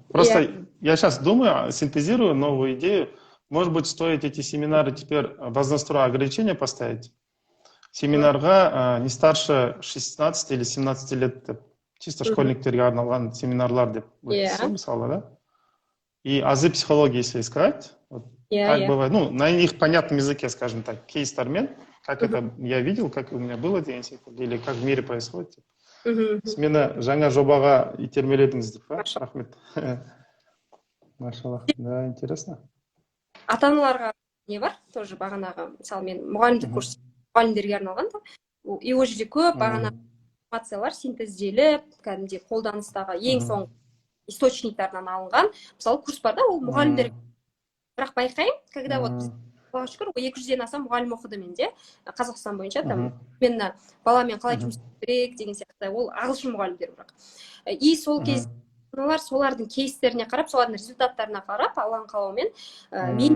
Просто я сейчас думаю, синтезирую новую идею. Может быть, стоит эти семинары теперь возрастное ограничение поставить? Семинарға не старше 16 или 17 лет деп, чисто школьниктерге арналған семинарлар деп өтсе, мысалы, да? И азы психологии, если искать, вот, как бывает, ну, на их понятном языке, скажем так, кейстармен, как это я видел, как у меня было деген секілді, или как в мире происходит. Сіз мені жаңа жобаға итермеледіңіз деп, рахмет. Машаллах, да, интересно. Ата-аналарға не бар, тоже бағанағы, мысалы мен мұғалімдік курс мұғалімдерге арналған да, и ол жерде көп бағана информациялар синтезделіп, кәдімгідей қолданыстағы ең соңғы источниктардан алынған, мысалы курс бар да, ол мұғалімдер. Бірақ байқаймын, когда вот біз Аллаға шүкір 200-ден аса мұғалім оқыды менде, Қазақстан бойынша, там мен баламен қалай жұмыс істеу керек деген сияқты, ол ағылшын мұғалімдер бірақ. И сол кезде солардың кейстеріне қарап, солардың результаттарына қарап, Алланың қалауымен мен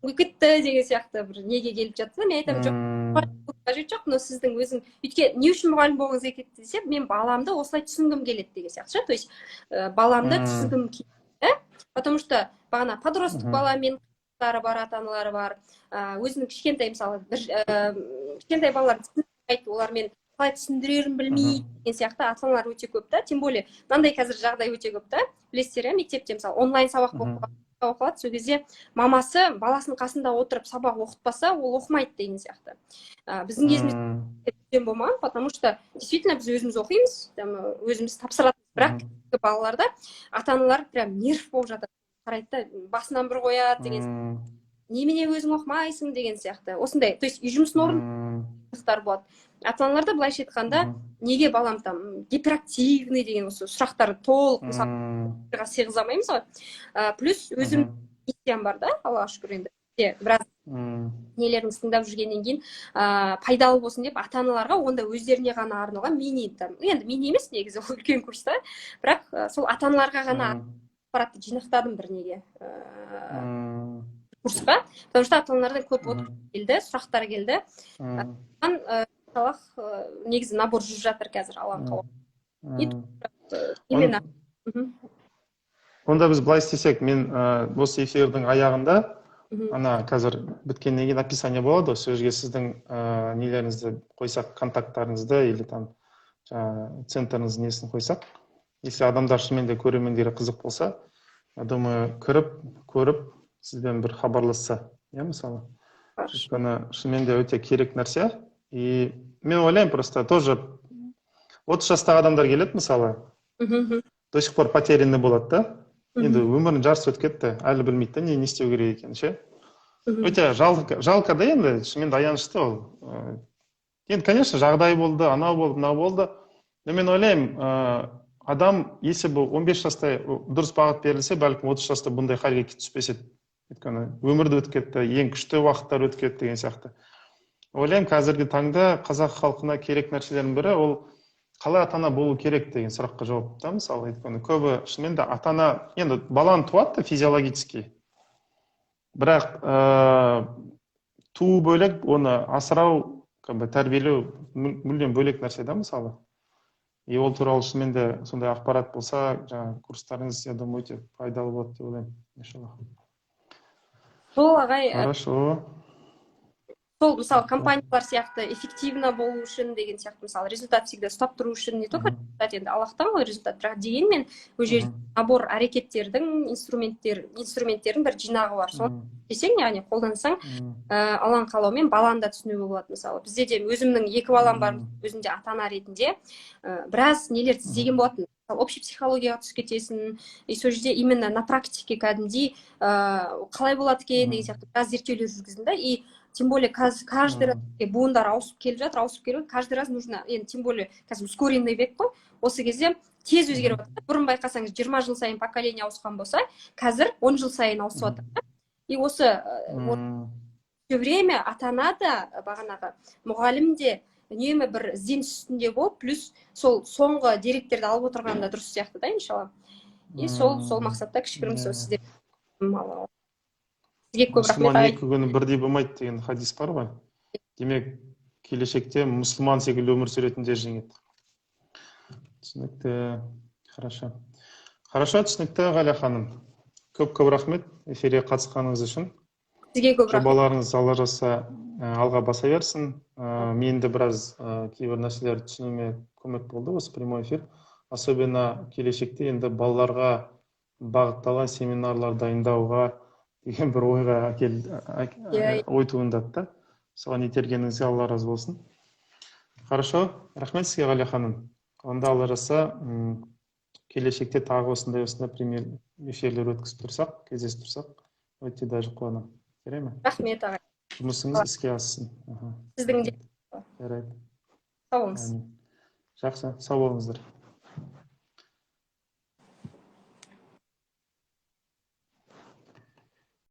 кетті деген сияқты бір неге келіп жатты. Мен айтамын, жоқ, қажет жоқ, но сіздің өзің өйткені не үшін мұғалім болғыңыз келеді десе, мен баламды осылай түсінгім келеді деген сияқты. То есть баламды түсінгім келеді, потому что бағана подросток баламен бар, ата-аналары бар, өзінің кішкентай мысалы кішкентай балалар түсінбейді, олармен қалай түсіндірерін білмейді деген сияқты ата-аналар өте көп та, тем более мынандай қазір жағдай өте көп та, білесіздер, мектепте мысалы онлайн сабақ оқылады, сол кезде мамасы баласының қасында отырып сабақ оқытпаса, ол оқымайды деген сияқты. Біздің кезімізде болмаған, потому что действительно біз өзіміз оқимыз, өзіміз тапсыратынбыз, бірақ балаларда ата-аналар прям нерв болып жатыр. Қарайды да, басынан бір қояды деген, немене өзің оқымайсың деген сияқты. Осындай, то есть үй жұмысын орындықтар болады. Ата-аналарда былайша айтқанда, неге балам там гиперактивный деген осы сұрақтар толық мысалға сыйғыза алмаймыз ғой. Плюс өзім миссиям бар да, Аллаға шүкір енді. Біраз нелеріңізді тыңдап жүргеннен кейін пайдалы болсын деп ата-аналарға онда өздеріне ғана арналған мини, енді мини емес негізі ол үлкен курста, бірақ сол ата-аналарға ғана ақпаратты жинақтадым бір неге курсқа, потому что ата-аналардан көп келді, сұрақтар келді. Негізі набор жүріп жатыр қазір Алланың қалауымен. Онда біз былай істесек, мен осы эфирдің аяғында ана қазір біткеннен кейін описание болады, сол жерге сіздің нелеріңізді қойсақ, контакттарыңызды или там центріңіздің несін қойсақ, если адамдар шынымен де көрермендері қызық болса, я думаю, көріп сізбен бір хабарласса, мысалы. Шынымен де өте керек нәрсе. И мен ойлаймын, просто тоже 30 жастағы адамдар келеді, мысалы, до сих пор потерянный болады да, енді өмірінің жарысы өтіп кетті, әлі білмейді да, не істеу керек екен, ше. Өте жалко да, енді шынымен аянышты ол. Енді, конечно, жағдай болды, анау болды, мынау болды. Но мен ойлаймын, адам, если бы 15 жаста дұрыс бағыт берілсе, бәлкім 30 жаста бұндай халге түспес еді. Өйткені өмірді өтіп кетті, ең күшті уақыттар өтіп кетті деген сияқты. Ойлаймын, қазіргі таңда қазақ халқына керек нәрселердің бірі, ол қалай ата-ана болу керек деген сұраққа жауап та, мысалы, өйткені көбі шынымен де ата-ана, енді баланы туады да физиологически. Бірақ туу бөлек, оны асырау, тәрбиелеу мүлдем бөлек нәрсе да, мысалы. И ол туралы шынымен де сондай ақпарат болса, жаңа курстарыңыз, я думаю, өте пайдалы болады деп ойлаймын, иншаллах. Сол ағай. Хорошо. сол мысалы компаниялар сияқты эффективно болу үшін деген сияқты, мысалы результат всегда ұстап тұру үшін не только результат, енді Аллахтан ғой результат, бірақ дегенмен ол жерде набор әрекеттердің инструменттердің бір жинағы бар. Соны десең, яғни қолдансаң, Алланың қалауымен баланы да түсінуге болады. Мысалы бізде де өзімнің 2 балам бар, өзімде ата ана ретінде біраз нелерді іздеген болатын. Общий психологияға түсіп кетесің, и сол жерде именно на практике кәдімгідей қалай болады екен деген сияқты біраз зерттеулер жүргіздім да. И тем более каждый раз буындар ауысып келіп жатыр, каждый раз нужно, енді тем более қазір ускоренный век қой, осы кезде тез өзгеріп жатыр. Бұрын байқасаңыз 20 жыл сайын поколение ауысқан болса, қазір 10 жыл сайын ауысып жатыр. И осы все время ата-ана да, бағанағы мұғалім де үнемі бір ізденіс үстінде болып, плюс сол соңғы деректерді алып отырғанда дұрыс сияқты да, иншалла. И сол мақсатта кішігірім сізге көп мұсылман рахмет. 2 күні бірдей болмайды деген хадис бар ғой. Демек, келешекте мұсылман секілді өмір сүретіндер жеңеді. Түсінікті. Хорошо, түсінікті, Ғалия ханым. Көп рахмет эфирге қатысқаныңыз үшін. Сізге көп рахмет. Жобаларыңыз алла жазса алға баса берсін. Мен де біраз кейбір нәрселерді түсінуіме көмек болды осы прямой эфир. Особенно келешекте енді балаларға бағытталған семинарлар дайындауға деген бір ойға ой туындады да. Соған итергеніңізге алла разы болсын. Хорошо, рахмет сізге, Ғалия ханым. Онда алла жазса келешекте тағы осындай премьер эфирлер өткізіп тұрсақ, кездесіп тұрсақ, өте даже қуанамын. Жарай ма? Рахмет ағай. Жұмысыңыз іске ассын. Сіздің де. Жарайды. Сау болыңыз. Жақсы, сау болыңыздар.